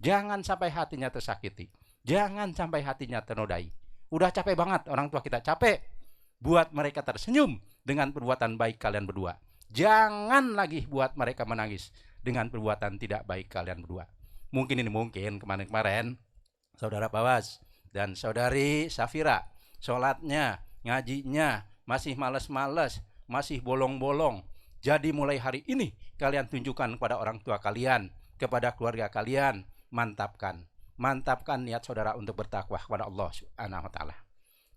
Jangan sampai hatinya tersakiti. Jangan sampai hatinya ternodai. Udah capek banget orang tua kita, capek buat mereka tersenyum dengan perbuatan baik kalian berdua. Jangan lagi buat mereka menangis dengan perbuatan tidak baik kalian berdua. Mungkin kemarin-kemarin saudara Bawas dan saudari Safira sholatnya, ngajinya masih males-males, masih bolong-bolong. Jadi mulai hari ini kalian tunjukkan kepada orang tua kalian, kepada keluarga kalian, mantapkan niat saudara untuk bertakwa kepada Allah Subhanahu wa taala.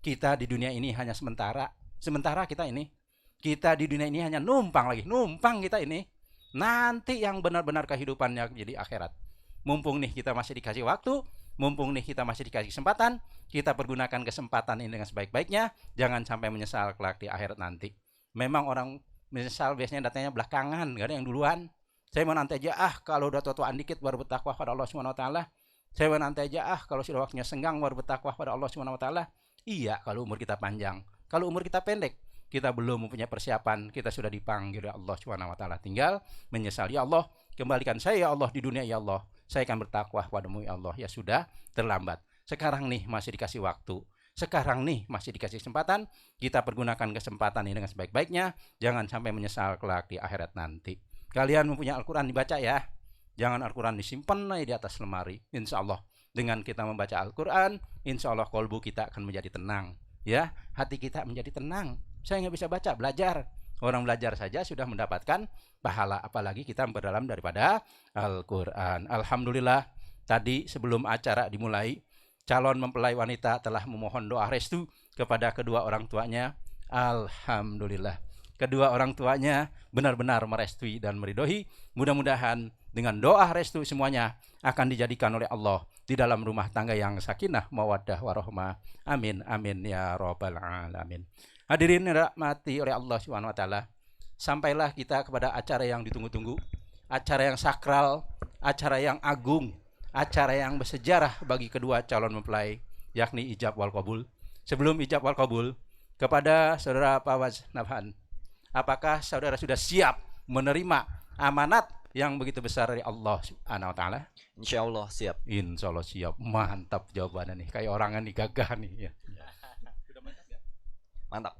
Kita di dunia ini hanya sementara kita di dunia ini hanya numpang kita ini. Nanti yang benar-benar kehidupannya jadi akhirat. Mumpung nih kita masih dikasih waktu, mumpung nih kita masih dikasih kesempatan, kita pergunakan kesempatan ini dengan sebaik-baiknya, jangan sampai menyesal kelak di akhirat nanti. Memang orang menyesal biasanya datangnya belakangan, gak ada yang duluan. Saya mau nanti aja kalau udah tua-tuaan dikit baru bertakwa pada Allah Subhanahu wa taala. Saya mau nanti aja kalau sudah waktunya senggang baru bertakwa pada Allah Subhanahu wa taala. Iya, kalau umur kita panjang. Kalau umur kita pendek, kita belum mempunyai persiapan, kita sudah dipanggil oleh Allah Subhanahu wa taala. Tinggal menyesal, ya Allah, kembalikan saya ya Allah di dunia ya Allah. Saya akan bertakwa padamu ya Allah. Ya sudah, terlambat. Sekarang nih masih dikasih waktu. Sekarang nih masih dikasih kesempatan, kita pergunakan kesempatan ini dengan sebaik-baiknya. Jangan sampai menyesal kelak di akhirat nanti. Kalian mempunyai Al-Quran dibaca ya. Jangan Al-Quran disimpan di atas lemari. Insya Allah dengan kita membaca Al-Quran, insya Allah kolbu kita akan menjadi tenang. Ya, hati kita menjadi tenang. Saya nggak bisa baca, belajar. Orang belajar saja sudah mendapatkan pahala, apalagi kita memperdalam daripada Al-Quran. Alhamdulillah, tadi sebelum acara dimulai, calon mempelai wanita telah memohon doa restu kepada kedua orang tuanya. Alhamdulillah, kedua orang tuanya benar-benar merestui dan meridhoi. Mudah-mudahan dengan doa restu semuanya akan dijadikan oleh Allah di dalam rumah tangga yang sakinah, mawaddah, warahmah. Amin, amin ya rabbal alamin. Hadirin yang dirahmati oleh Allah Subhanahu wa taala, sampailah kita kepada acara yang ditunggu-tunggu, acara yang sakral, acara yang agung, acara yang bersejarah bagi kedua calon mempelai, yakni ijab wal qabul. Sebelum ijab wal qabul, kepada saudara Fawaz Nabhan, apakah saudara sudah siap menerima amanat yang begitu besar dari Allah Subhanahu wa taala? Insyaallah siap. Insyaallah siap. Mantap jawabannya nih, kayak orangan nih, gagah nih ya. Mantap.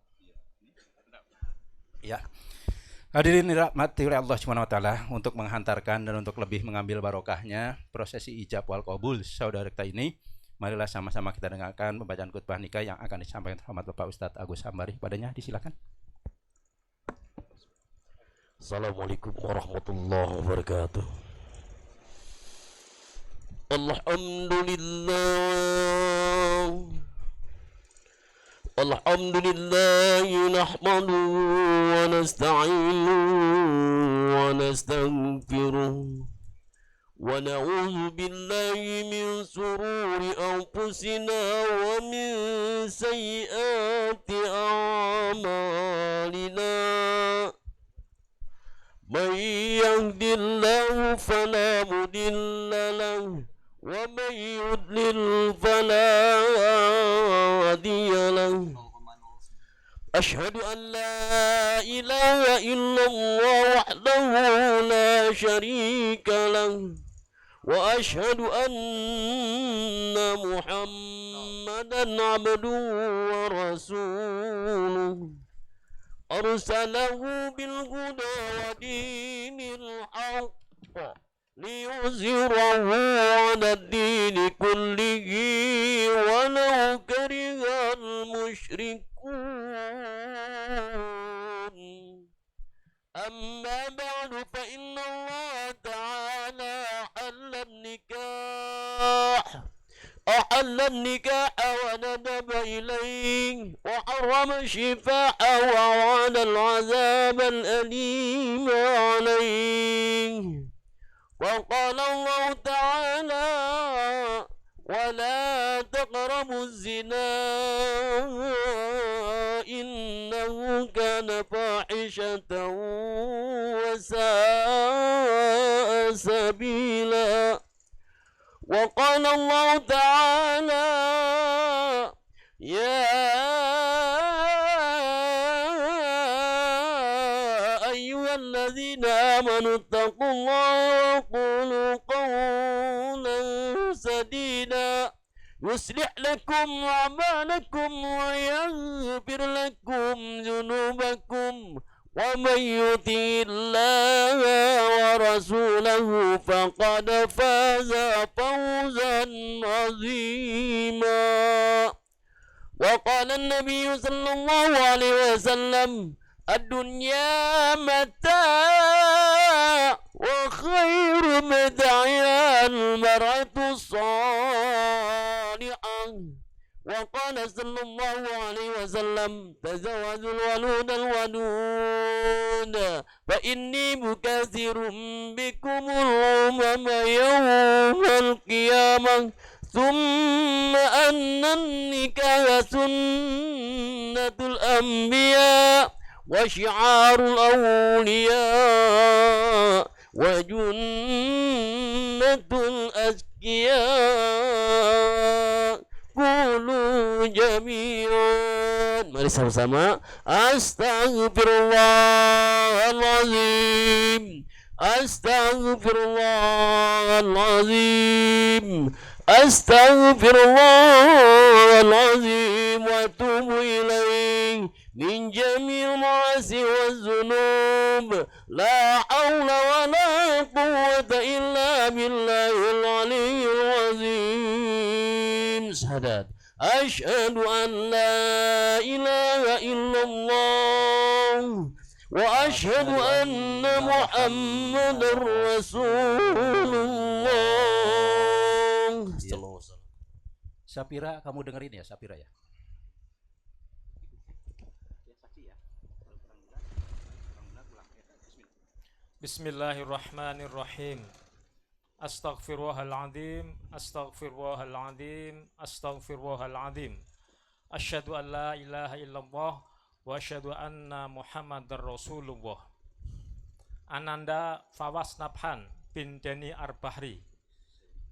Ya. Hadirin dirahmati oleh Allah Subhanahu wa taala, untuk menghantarkan dan untuk lebih mengambil barokahnya prosesi ijab wal qabul saudara kita ini, marilah sama-sama kita dengarkan pembacaan khutbah nikah yang akan disampaikan hormat Bapak Ustadz Agus Hambari. Padanya disilakan. Assalamualaikum warahmatullahi wabarakatuh. Alhamdulillah. Alhamdulillah nahmaduhu wa nasta'inuhu wa nastaghfiruh wa na'udzu billahi min sururi anfusina wa min sayyiati a'malina. Man yahdihillahu fala mudilla lahu wa man yudlil fala hadiya lahu. Ashhadu an la ilaha illallah wahdahu la syarika lahu wa ashhadu anna Muhammadan abduhu wa rasuluh. Arsalahu bil huda wa dinil haqq liyuzhirahu 'ala ad-din kullihi walau karihal musyrikun. Amma ba'du fa inna Allah ta'ala أحل النكاح وندب إليه وحرم الشفاء ووعد العذاب الأليم عليه. وقال الله تعالى ولا تقربوا الزنا إنه كان فاحشة وساء سبيلا. وقال الله تعالى يا أيها الذين آمنوا اتقوا الله وقولوا قولا سديدا يصلح لكم أعمالكم ويغفر لكم ذنوبكم ومن يطع الله ورسوله فقد فاز فوزا عظيما. وقال النبي صلى الله عليه وسلم الدنيا متاع وخير متاعها المرأة الصالحة. وقال صلى الله عليه وسلم تزوجوا الولود الودود فإني مكاثر بكم الأمم يوم القيامة. ثم أن النكاح سنة الأنبياء وشعار الأولياء وجنة الأذكياء. Qulu jami'an. Mari sama-sama. Astaghfirullahalazim. Astaghfirullahalazim. Astaghfirullahalazim. Wa atubu ilaih min jami'il ma'asi wa zunub. La hawla wa la quwwata illa billahil aliyyil azim. Syahadat. Asyhadu an la ilaha illallah وأشهد أن محمدا رسول الله. Sapira, kamu dengerin ya, Sapira ya. Bismillahirrahmanirrahim. Astaghfirullahaladzim, astaghfirullahaladzim, astaghfirullahaladzim. Asyhadu an la ilaha illallah wa asyhadu anna Muhammadar Rasulullah. Ananda Fawas Nabhan bin Deni Arbahri.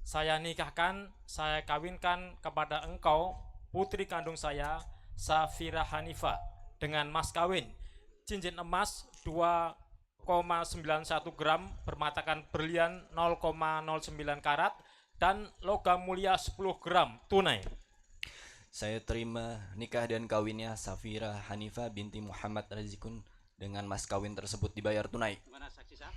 Saya nikahkan, saya kawinkan kepada engkau putri kandung saya, Safira Hanifah, dengan mas kawin cincin emas 2,91 gram bermatakan berlian 0,09 karat dan logam mulia 10 gram tunai. Saya terima nikah dan kawinnya Safira Hanifah binti Muhammad Razikun dengan mas kawin tersebut dibayar tunai. Mana saksi sah?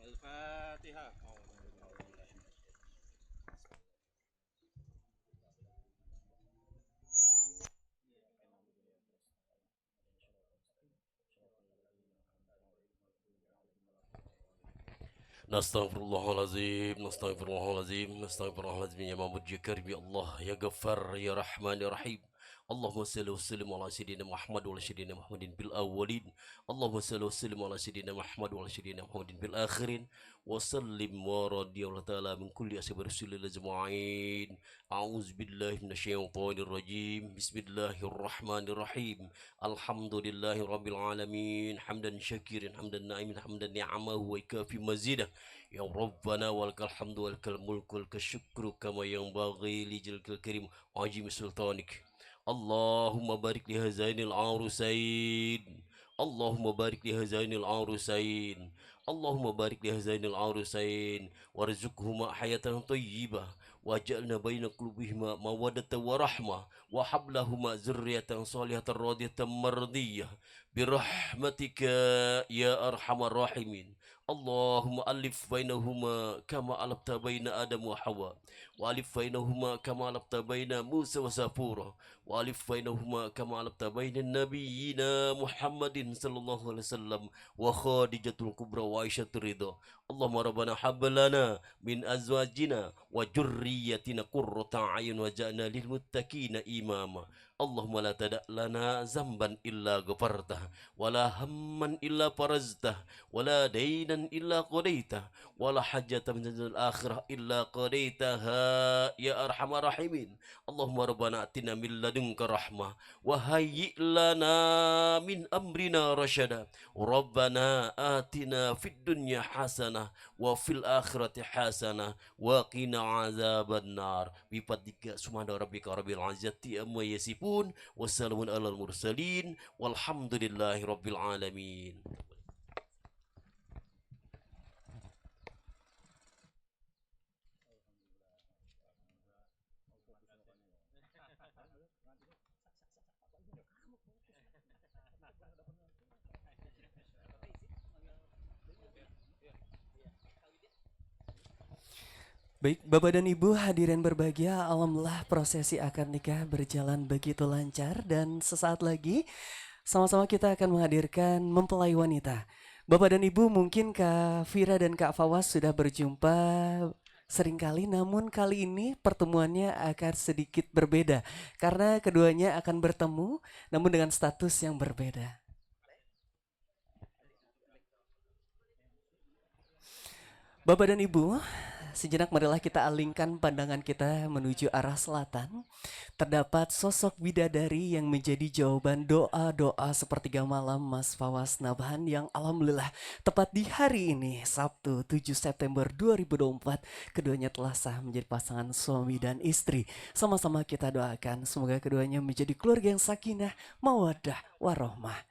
Al-Fatihah. Nastaghfirullahalazim, nastaghfirullahalazim, nastaghfirullahalazim. Ya Mahmud, ya Karim, ya Allah, ya Ghaffar, ya Rahman, ya Rahim. Allahumma salli wa sallim ala sayyidina Muhammad wa ala sayyidina Muhammadin bil awwalin. Allahumma salli wa sallim ala sayyidina Muhammad wa ala sayyidina Muhammadin bil akhirin. Wa sallim wa radiyallahu ta'ala min kulli ashabi rasulillah ajma'in. A'udzu billahi minasyaitonir rajim. Bismillahirrahmanirrahim. Alhamdulillahi rabbil alamin. Hamdan syakirin, hamdan na'imin, hamdan ni'amahu wa ikafi mazidah. Ya Rabbana walakal hamdu walakal mulku walakal syukru kama yanbaghi li jalkil karim ajim sultanik. Allahumma barik li hazainil arusain. Allahumma barik li hazainil arusain. Allahumma barik li hazainil arusain warzuqhuma hayatan thayyibah waj'alna baina qulubihima mawaddatan wa rahmah wa hablahuma dzurriyyatan shalihatan radiyatan mardiyah birahmatika ya arhamar rahimin. Allahumma alif bainahuma kama alafta baina Adam wa Hawa wa alif bainahuma kama alafta baina Musa wa Safura wa alif bainahuma kama alafta baina nabiyyina Muhammadin sallallahu alaihi wasallam wa Khadijatul Kubra wa Aisyatur Ridha. Allahumma rabbana hablana min azwajina wa dzurriyyatina qurrata a'yun waj'alna lil muttaqina imama. Allahumma la tada' lana zamban illa ghafartah wala hamman illa faraztah wala dainan illa qadaitah wala hajatan min al-akhirah illa qadaitaha ya arhamar rahimin. Allahumma rabbana atina min ladunka rahmah wa hayyi' lana min amrina rasyada. Rabbana atina fid dunya hasanah wa fil akhirati hasanah wa qina azaban nar. Bi fadlika subhana rabbika rabbil izzati amma yasifun wa salamun alal mursalin walhamdulillahi rabbil alamin. Baik, Bapak dan Ibu hadirin berbahagia, alhamdulillah prosesi akad nikah berjalan begitu lancar dan sesaat lagi sama-sama kita akan menghadirkan mempelai wanita. Bapak dan Ibu, mungkin Kak Fira dan Kak Fawas sudah berjumpa seringkali, namun kali ini pertemuannya akan sedikit berbeda karena keduanya akan bertemu namun dengan status yang berbeda. Bapak dan Ibu, sejenak marilah kita alingkan pandangan kita menuju arah selatan. Terdapat sosok bidadari yang menjadi jawaban doa-doa sepertiga malam Mas Fawas Nabhan yang alhamdulillah tepat di hari ini Sabtu 7 September 2024 keduanya telah sah menjadi pasangan suami dan istri. Sama-sama kita doakan semoga keduanya menjadi keluarga yang sakinah, mawaddah, warohmah.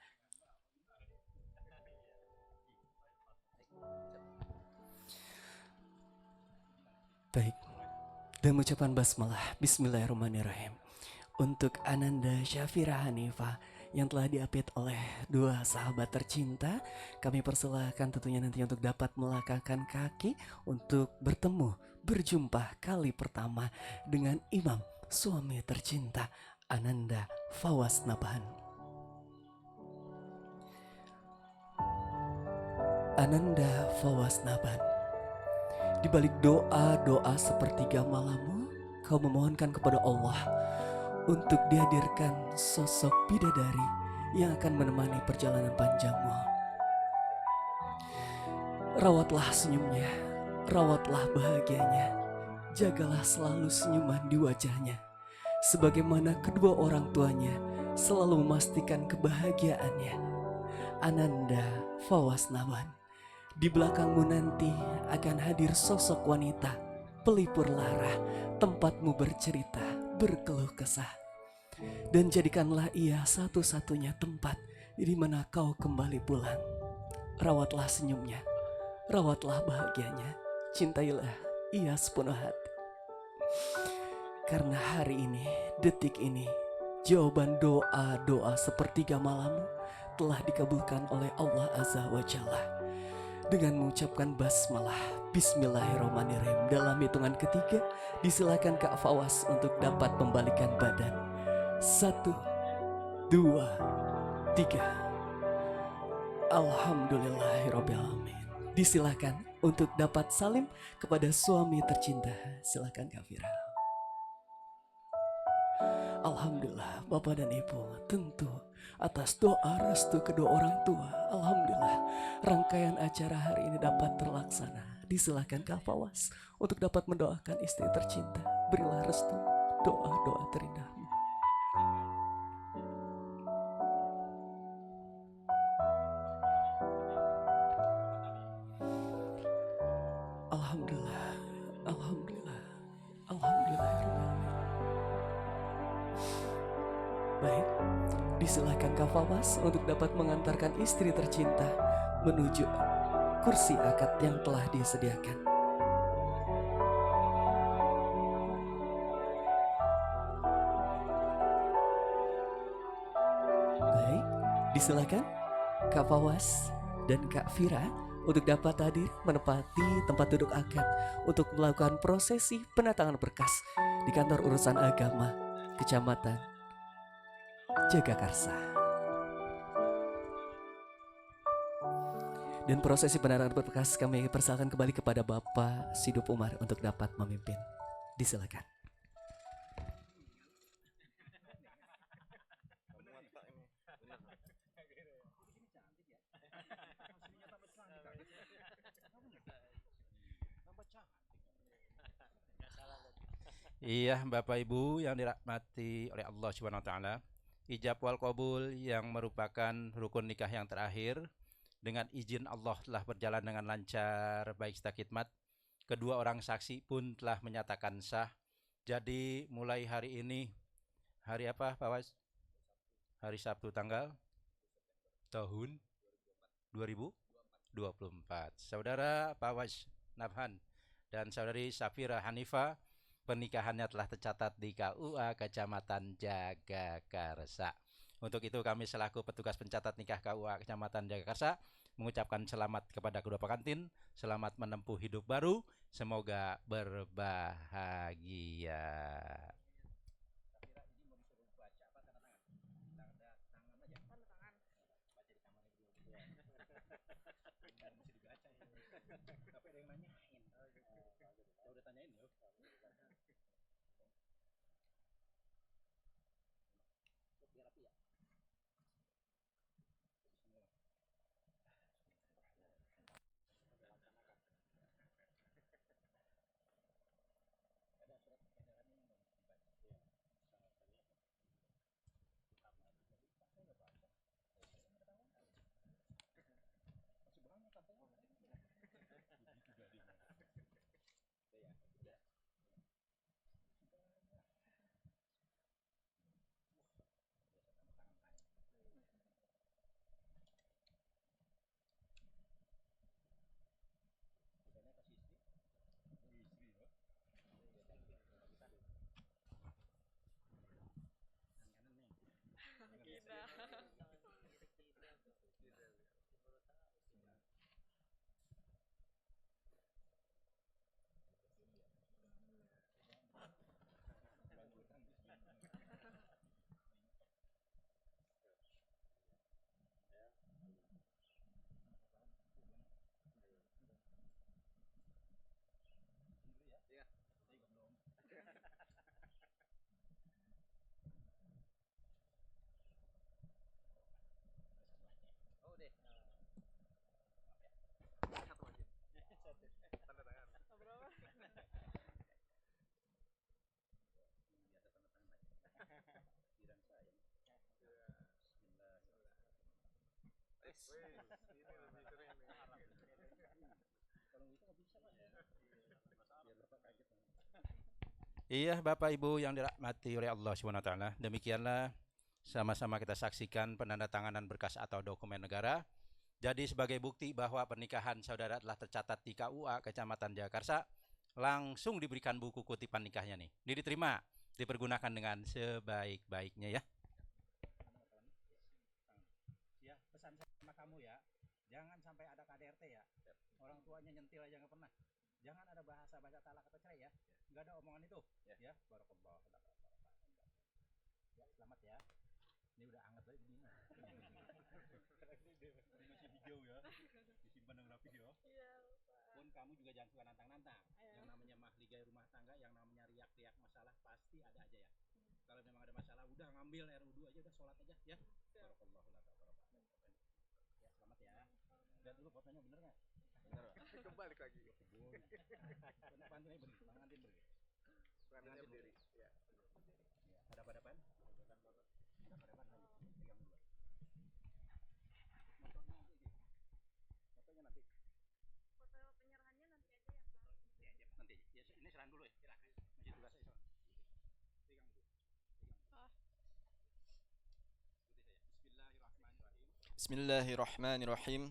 Baik, dan ucapan basmalah, bismillahirrahmanirrahim. Untuk Ananda Syafira Hanifah yang telah diapit oleh dua sahabat tercinta, kami persilahkan tentunya nanti untuk dapat melangkahkan kaki untuk bertemu, berjumpa kali pertama dengan imam suami tercinta Ananda Fawasnaban. Ananda Fawasnaban. Di balik doa-doa sepertiga malammu, kau memohonkan kepada Allah untuk dihadirkan sosok bidadari yang akan menemani perjalanan panjangmu. Rawatlah senyumnya, rawatlah bahagianya, jagalah selalu senyuman di wajahnya, sebagaimana kedua orang tuanya selalu memastikan kebahagiaannya. Ananda Fawasnaban. Di belakangmu nanti akan hadir sosok wanita pelipur lara, tempatmu bercerita, berkeluh kesah. Dan jadikanlah ia satu-satunya tempat di mana kau kembali pulang. Rawatlah senyumnya, rawatlah bahagianya, cintailah ia sepenuh hati. Karena hari ini, detik ini, jawaban doa-doa sepertiga malam telah dikabulkan oleh Allah Azza wa Jalla. Dengan mengucapkan basmalah, bismillahirrahmanirrahim, dalam hitungan ketiga, disilakan Kak Fawas untuk dapat membalikan badan. 1, 2, 3. Alhamdulillahirrahmanirrahim. Disilakan untuk dapat salim kepada suami tercinta. Silakan Kak Fira. Alhamdulillah Bapak dan Ibu, tentu atas doa restu kedua orang tua, alhamdulillah rangkaian acara hari ini dapat terlaksana. Disilahkan Kak Fawas untuk dapat mendoakan istri tercinta. Berilah restu doa-doa terindahmu. Alhamdulillah, alhamdulillah, alhamdulillah. Baik, disilakan Kak Fawas untuk dapat mengantarkan istri tercinta menuju kursi akad yang telah disediakan. Baik, disilakan Kak Fawas dan Kak Fira untuk dapat hadir menempati tempat duduk akad untuk melakukan prosesi penatangan berkas di kantor urusan agama Kecamatan Jagakarsa. Dan prosesi penatangan berkas kami persilakan kembali kepada Bapak Sidup Umar untuk dapat memimpin. Disilakan. Iya, Bapak Ibu yang dirahmati oleh Allah Subhanahu wa taala, ijab wal qabul yang merupakan rukun nikah yang terakhir dengan izin Allah telah berjalan dengan lancar baik setelah khidmat. Kedua orang saksi pun telah menyatakan sah. Jadi mulai hari ini, hari apa Pak Was? Hari Sabtu tanggal tahun 2024. Saudara Pak Was Nabhan dan saudari Safira Hanifa, pernikahannya telah tercatat di KUA Kecamatan Jagakarsa. Untuk itu kami selaku petugas pencatat nikah KUA Kecamatan Jagakarsa mengucapkan selamat kepada kedua pengantin, selamat menempuh hidup baru, semoga berbahagia. Iya, Bapak Ibu yang dirahmati oleh Allah SWT, demikianlah sama-sama kita saksikan penandatanganan berkas atau dokumen negara. Jadi sebagai bukti bahwa pernikahan saudara telah tercatat di KUA Kecamatan Jagakarsa, langsung diberikan buku kutipan nikahnya nih. Ini diterima, dipergunakan dengan sebaik-baiknya ya. Ya, pesan saya sama kamu ya, jangan sampai ada KDRT ya. Orang tuanya nyentil aja nggak pernah. Jangan ada bahasa-bahasa talak atau cerai ya. Nggak ada omongan itu. Ya, barakallah. Ya, selamat ya. Ini udah anget lagi begini. Ini masih hijau ya. Disimpan dengan rapi ya. Pun kamu juga jangan suka nantang-nantang. Yang namanya mahligai rumah tangga, yang namanya riak-riak masalah pasti ada aja ya. Kalau memang ada masalah udah ngambil RU2 aja, udah sholat aja ya. Barakallah. Ya, selamat ya. Lihat dulu fotonya bener nggak? Kembali lagi. Pantunnya bener, pengantin bener. Pengantinnya berdiri. Ya. Ada hadapan? Hadapan lagi. Pegang dulu. Fotonya nanti. Foto penyerahannya nanti aja ya, Pak. Ya, nanti. Ya, ini serahan dulu ya. Silakan. Masih tugas saya soal. Pegang dulu. Bismillahirrahmanirrahim. Bismillahirrahmanirrahim.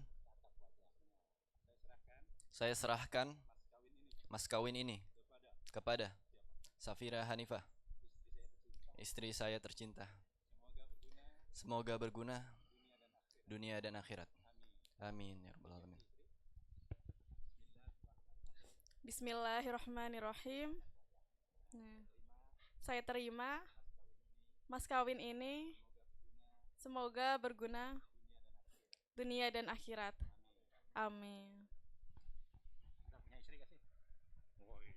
Saya serahkan mas kawin ini kepada Safira Hanifah, istri saya tercinta. Semoga berguna dunia dan akhirat. Amin ya rabbal alamin. Bismillahirrahmanirrahim. Saya terima mas kawin ini, semoga berguna dunia dan akhirat. Amin. Punya istri gak sih? Oh iya.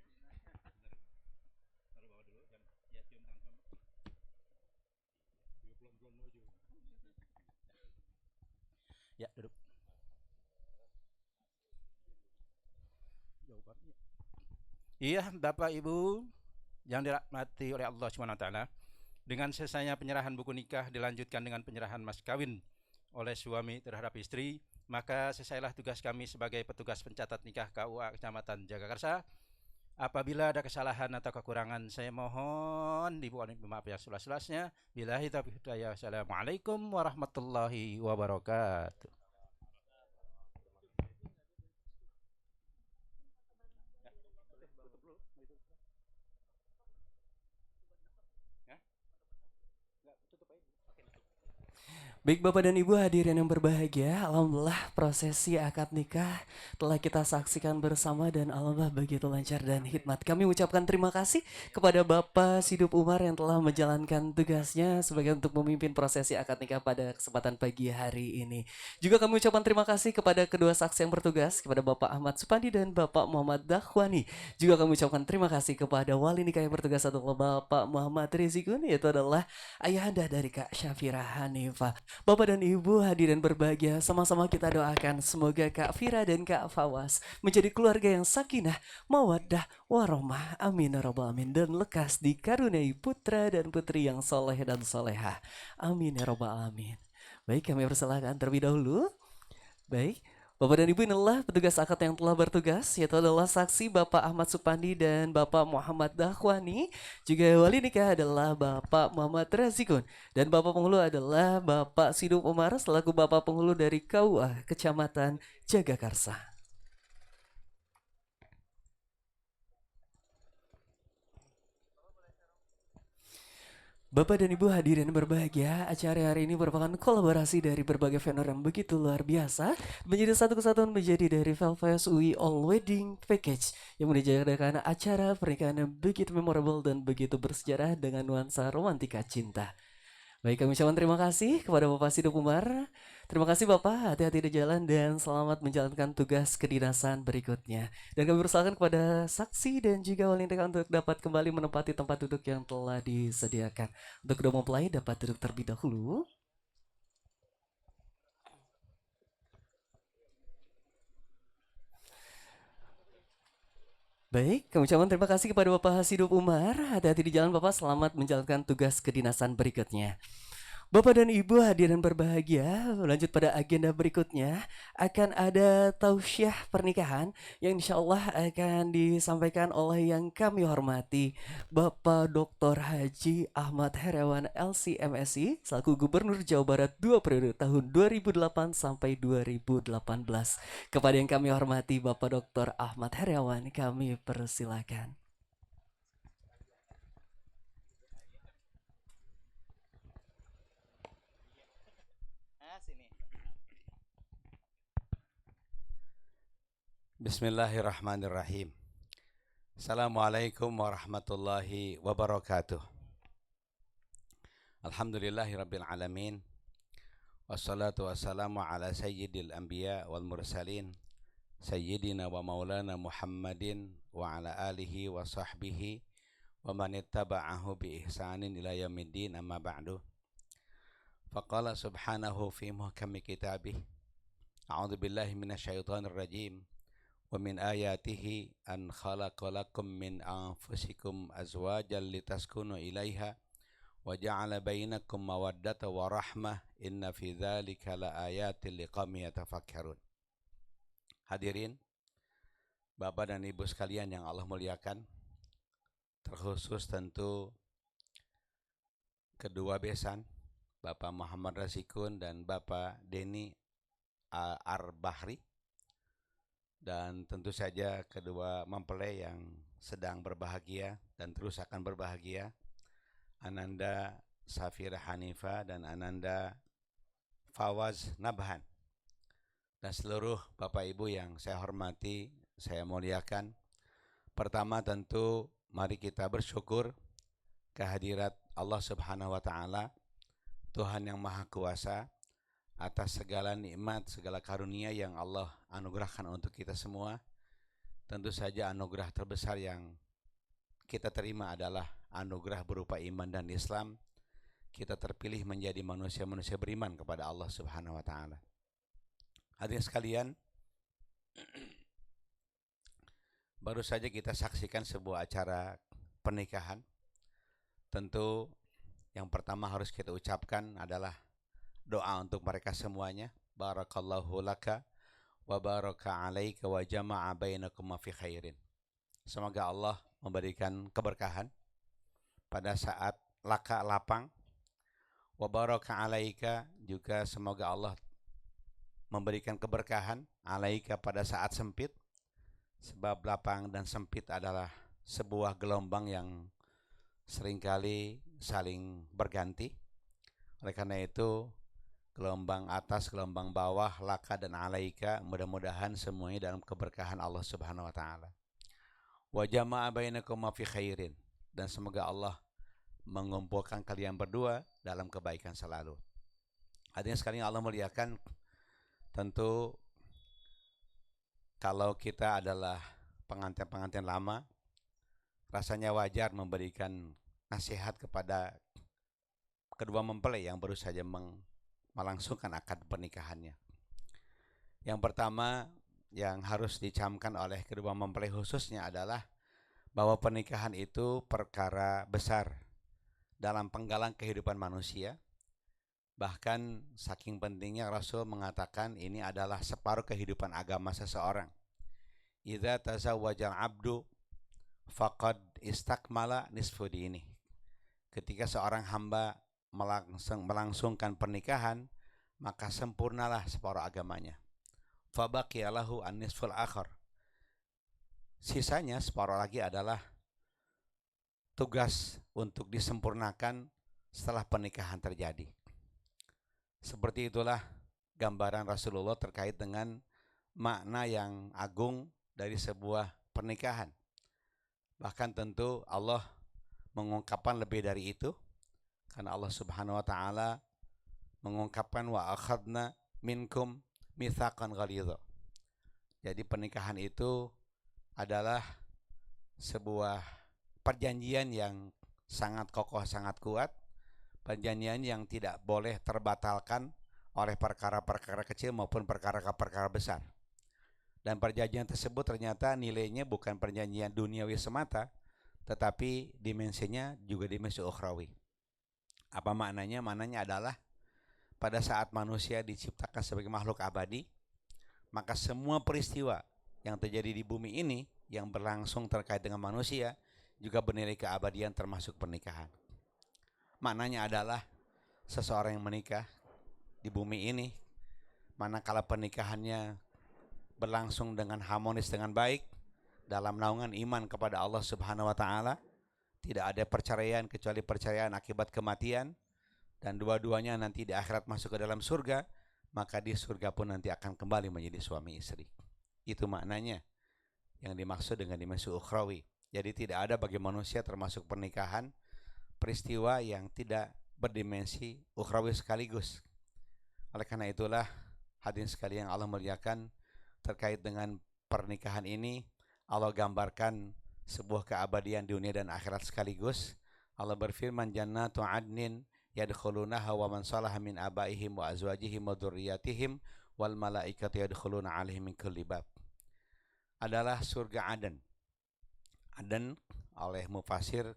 Taruh bawah dulu, ya cium tangan sama. Ya pelan-pelan aja. Ya, duduk. Jawabannya. Iya, Bapak Ibu yang dirahmati oleh Allah SWT, dengan selesainya penyerahan buku nikah dilanjutkan dengan penyerahan mas kawin oleh suami terhadap istri, maka selesailah tugas kami sebagai petugas pencatat nikah KUA Kecamatan Jagakarsa. Apabila ada kesalahan atau kekurangan, saya mohon dibuat maaf ya seluas-luasnya. Billahi taufiq hidayah. Assalamualaikum warahmatullahi wabarakatuh. Baik Bapak dan Ibu hadirin yang berbahagia, alhamdulillah prosesi akad nikah telah kita saksikan bersama dan alhamdulillah begitu lancar dan hikmat. Kami ucapkan terima kasih kepada Bapak Sidup Umar yang telah menjalankan tugasnya sebagai untuk memimpin prosesi akad nikah pada kesempatan pagi hari ini. Juga kami ucapkan terima kasih kepada kedua saksi yang bertugas, kepada Bapak Ahmad Supandi dan Bapak Muhammad Dakhwani. Juga kami ucapkan terima kasih kepada wali nikah yang bertugas adalah Bapak Muhammad Rizikun, yaitu adalah ayahanda dari Kak Syafira Hanifah. Bapak dan Ibu hadirin berbahagia, sama-sama kita doakan semoga Kak Fira dan Kak Fawas menjadi keluarga yang sakinah, mawaddah, warahmah, amin ya rabbal alamin, dan lekas dikaruniai putra dan putri yang soleh dan solehah, amin ya rabbal alamin. Baik, kami persilakan terlebih dahulu. Baik, Bapak dan Ibu, inilah petugas akad yang telah bertugas, yaitu adalah saksi Bapak Ahmad Supandi dan Bapak Muhammad Dakhwani. Juga wali nikah adalah Bapak Muhammad Razikun. Dan Bapak penghulu adalah Bapak Sidup Umar selaku Bapak penghulu dari KUA Kecamatan Jagakarsa. Bapak dan Ibu hadirin berbahagia, acara hari ini merupakan kolaborasi dari berbagai vendor yang begitu luar biasa, menjadi satu kesatuan menjadi dari Velves UI All Wedding Package yang menjadikan acara pernikahan yang begitu memorable dan begitu bersejarah dengan nuansa romantika cinta. Baik, kami ucapkan terima kasih kepada Bapak Sidup Umar. Terima kasih Bapak, hati-hati di jalan dan selamat menjalankan tugas kedinasan berikutnya. Dan kami persilakan kepada saksi dan juga wali nikah untuk dapat kembali menempati tempat duduk yang telah disediakan. Untuk kedua mempelai dapat duduk terlebih dahulu. Baik, kami ucapkan terima kasih kepada Bapak Sidup Umar. Hati-hati di jalan Bapak, selamat menjalankan tugas kedinasan berikutnya. Bapak dan Ibu hadirin berbahagia, lanjut pada agenda berikutnya akan ada tausiah pernikahan yang insya Allah akan disampaikan oleh yang kami hormati Bapak Dr. Haji Ahmad Heriawan LC-MSI selaku Gubernur Jawa Barat 2 periode tahun 2008 sampai 2018. Kepada yang kami hormati Bapak Dr. Ahmad Heriawan, kami persilakan. Bismillahirrahmanirrahim. Assalamualaikum warahmatullahi wabarakatuh. Alhamdulillahirabbil alamin. Wassalatu wassalamu ala sayyidil anbiya wal mursalin sayyidina wa maulana Muhammadin wa ala alihi wa sahbihi wa man ittaba'ahu bi ihsanin ila yaumiddin, amma ba'du. Faqala subhanahu fi muhkami kitabih. A'udzu billahi minasyaitonir rajim. ومن آياته أن خلق لكم من أنفسكم أزواجا لتسكنوا إليها وجعل بينكم مودة ورحمة إن في ذلك لآيات لقوم يتفكرون. Hadirin Bapak dan Ibu sekalian yang Allah muliakan, terkhusus tentu kedua besan Bapak Muhammad Razikun dan Bapak Denny Arbahri, dan tentu saja kedua mempelai yang sedang berbahagia dan terus akan berbahagia, Ananda Safira Hanifa dan Ananda Fawaz Nabhan, dan seluruh Bapak Ibu yang saya hormati, saya muliakan. Pertama tentu mari kita bersyukur kehadirat Allah Subhanahu wa taala, Tuhan yang Maha Kuasa, atas segala nikmat, segala karunia yang Allah anugerahkan untuk kita semua. Tentu saja anugerah terbesar yang kita terima adalah anugerah berupa iman dan Islam. Kita terpilih menjadi manusia-manusia beriman kepada Allah Subhanahu wa taala. Hadirin sekalian, baru saja kita saksikan sebuah acara pernikahan. Tentu yang pertama harus kita ucapkan adalah doa untuk mereka semuanya. Barakallahu laka wa baraka alaika wa jama'a bainakum fi khairin. Semoga Allah memberikan keberkahan pada saat laka lapang, wa baraka alaika juga semoga Allah memberikan keberkahan alaika pada saat sempit, sebab lapang dan sempit adalah sebuah gelombang yang seringkali saling berganti. Oleh karena itu, gelombang atas, gelombang bawah, laka dan alaika, mudah-mudahan semuanya dalam keberkahan Allah Subhanahu wa taala. Wa jama'a bainakum fi khairin, dan semoga Allah mengumpulkan kalian berdua dalam kebaikan selalu. Hadirin sekalian Allah muliakan, tentu kalau kita adalah pengantin-pengantin lama, rasanya wajar memberikan nasihat kepada kedua mempelai yang baru saja melangsungkan akad pernikahannya. Yang pertama yang harus dicamkan oleh kedua mempelai khususnya adalah bahwa pernikahan itu perkara besar dalam penggalan kehidupan manusia. Bahkan saking pentingnya Rasul mengatakan ini adalah separuh kehidupan agama seseorang. Idza tazawwajal abdu faqad istakmala nisfu dini. Ketika seorang hamba melangsungkan pernikahan, maka sempurnalah separuh agamanya. Fabaqiyalahu an-nisful akhar. Sisanya separuh lagi adalah tugas untuk disempurnakan setelah pernikahan terjadi. Seperti itulah gambaran Rasulullah terkait dengan makna yang agung dari sebuah pernikahan. Bahkan tentu Allah mengungkapkan lebih dari itu, karena Allah Subhanahu wa taala mengungkapkan wa akhadna minkum mitsaqan ghalidha. Jadi pernikahan itu adalah sebuah perjanjian yang sangat kokoh, sangat kuat, perjanjian yang tidak boleh terbatalkan oleh perkara-perkara kecil maupun perkara-perkara besar. Dan perjanjian tersebut ternyata nilainya bukan perjanjian duniawi semata, tetapi dimensinya juga dimensi ukhrawi. Apa maknanya? Maknanya adalah pada saat manusia diciptakan sebagai makhluk abadi, maka semua peristiwa yang terjadi di bumi ini yang berlangsung terkait dengan manusia juga bernilai keabadian termasuk pernikahan. Maknanya adalah seseorang yang menikah di bumi ini, manakala pernikahannya berlangsung dengan harmonis dengan baik dalam naungan iman kepada Allah Subhanahu wa taala, tidak ada perceraian kecuali perceraian akibat kematian, dan dua-duanya nanti di akhirat masuk ke dalam surga, maka di surga pun nanti akan kembali menjadi suami istri. Itu maknanya yang dimaksud dengan dimensi ukhrawi. Jadi tidak ada bagi manusia termasuk pernikahan peristiwa yang tidak berdimensi ukhrawi sekaligus. Oleh karena itulah hadirin sekalian yang Allah muliakan, terkait dengan pernikahan ini Allah gambarkan sebuah keabadian dunia dan akhirat sekaligus. Allah berfirman, jannatu adnin yadkhulunaha wa man salaha min abaihim wa azwajihim wa dzurriyyatihim wal malaikatu yadkhuluna alaihim min kulli bab. Adalah surga Aden. Aden oleh mufasir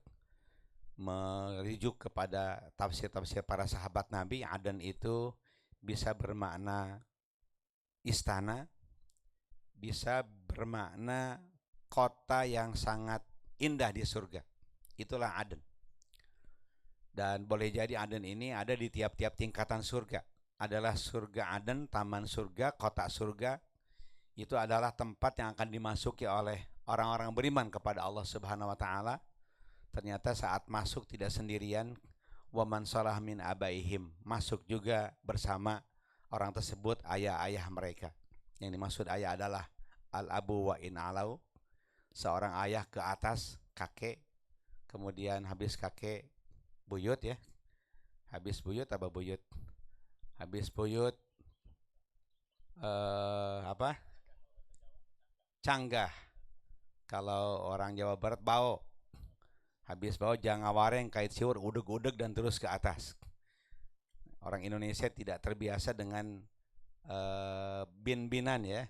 merujuk kepada tafsir-tafsir para sahabat Nabi. Aden itu bisa bermakna istana, bisa bermakna kota yang sangat indah di surga. Itulah Aden. Dan boleh jadi Aden ini ada di tiap-tiap tingkatan surga. Adalah surga Aden, taman surga, kota surga. Itu adalah tempat yang akan dimasuki oleh orang-orang beriman kepada Allah Subhanahu wa taala. Ternyata saat masuk tidak sendirian, wa man shalah min abaihim, masuk juga bersama orang tersebut ayah-ayah mereka. Yang dimaksud ayah adalah al-abu wa in alau, seorang ayah ke atas kakek, kemudian habis kakek buyut ya. Habis buyut apa buyut? Habis buyut canggah. Kalau orang Jawa Barat bau. Habis bau jangawareng, kait siur, udeg-udeg dan terus ke atas. Orang Indonesia tidak terbiasa dengan bin-binan ya.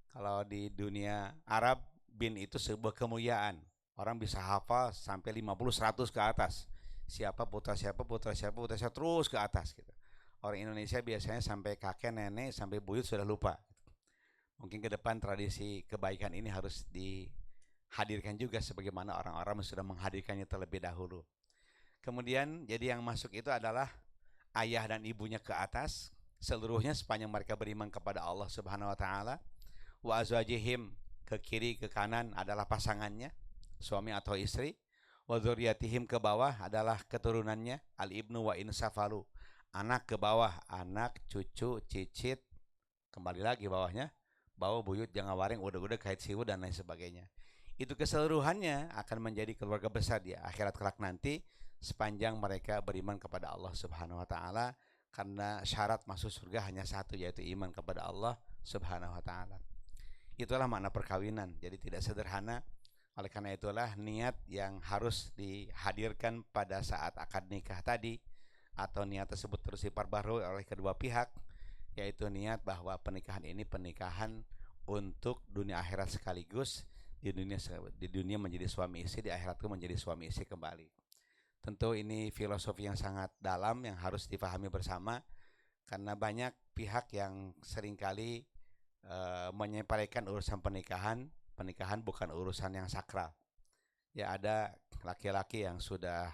Kalau di dunia Arab, bin itu sebuah kemuliaan. Orang bisa hafal sampai 50-100 ke atas. Siapa putra siapa, putra siapa, putra siapa, terus ke atas gitu. Orang Indonesia biasanya sampai kakek, nenek, sampai buyut sudah lupa. Mungkin ke depan tradisi kebaikan ini harus dihadirkan juga sebagaimana orang-orang sudah menghadirkannya terlebih dahulu. Kemudian jadi yang masuk itu adalah ayah dan ibunya ke atas, seluruhnya sepanjang mereka beriman kepada Allah Subhanahu wa taala. Wa azwajihim, ke kiri ke kanan adalah pasangannya, suami atau istri. Wa dzurriyyatihim, ke bawah adalah keturunannya, al ibnu wa in safalu, anak ke bawah, anak, cucu, cicit, kembali lagi bawahnya, bawah buyut, jangawareng, udeg-udeg, kait siwu dan lain sebagainya. Itu keseluruhannya akan menjadi keluarga besar di akhirat kelak nanti sepanjang mereka beriman kepada Allah Subhanahu wa taala, karena syarat masuk surga hanya satu, yaitu iman kepada Allah Subhanahu wa taala. Itulah makna perkawinan. Jadi tidak sederhana. Oleh karena itulah niat yang harus dihadirkan pada saat akad nikah tadi, atau niat tersebut terus diperbarui oleh kedua pihak, yaitu niat bahwa pernikahan ini pernikahan untuk dunia akhirat sekaligus. Di dunia menjadi suami istri, di akhirat itu menjadi suami istri kembali. Tentu ini filosofi yang sangat dalam yang harus dipahami bersama, karena banyak pihak yang seringkali menyepelekan urusan pernikahan. Pernikahan bukan urusan yang sakral. Ya, ada laki-laki yang sudah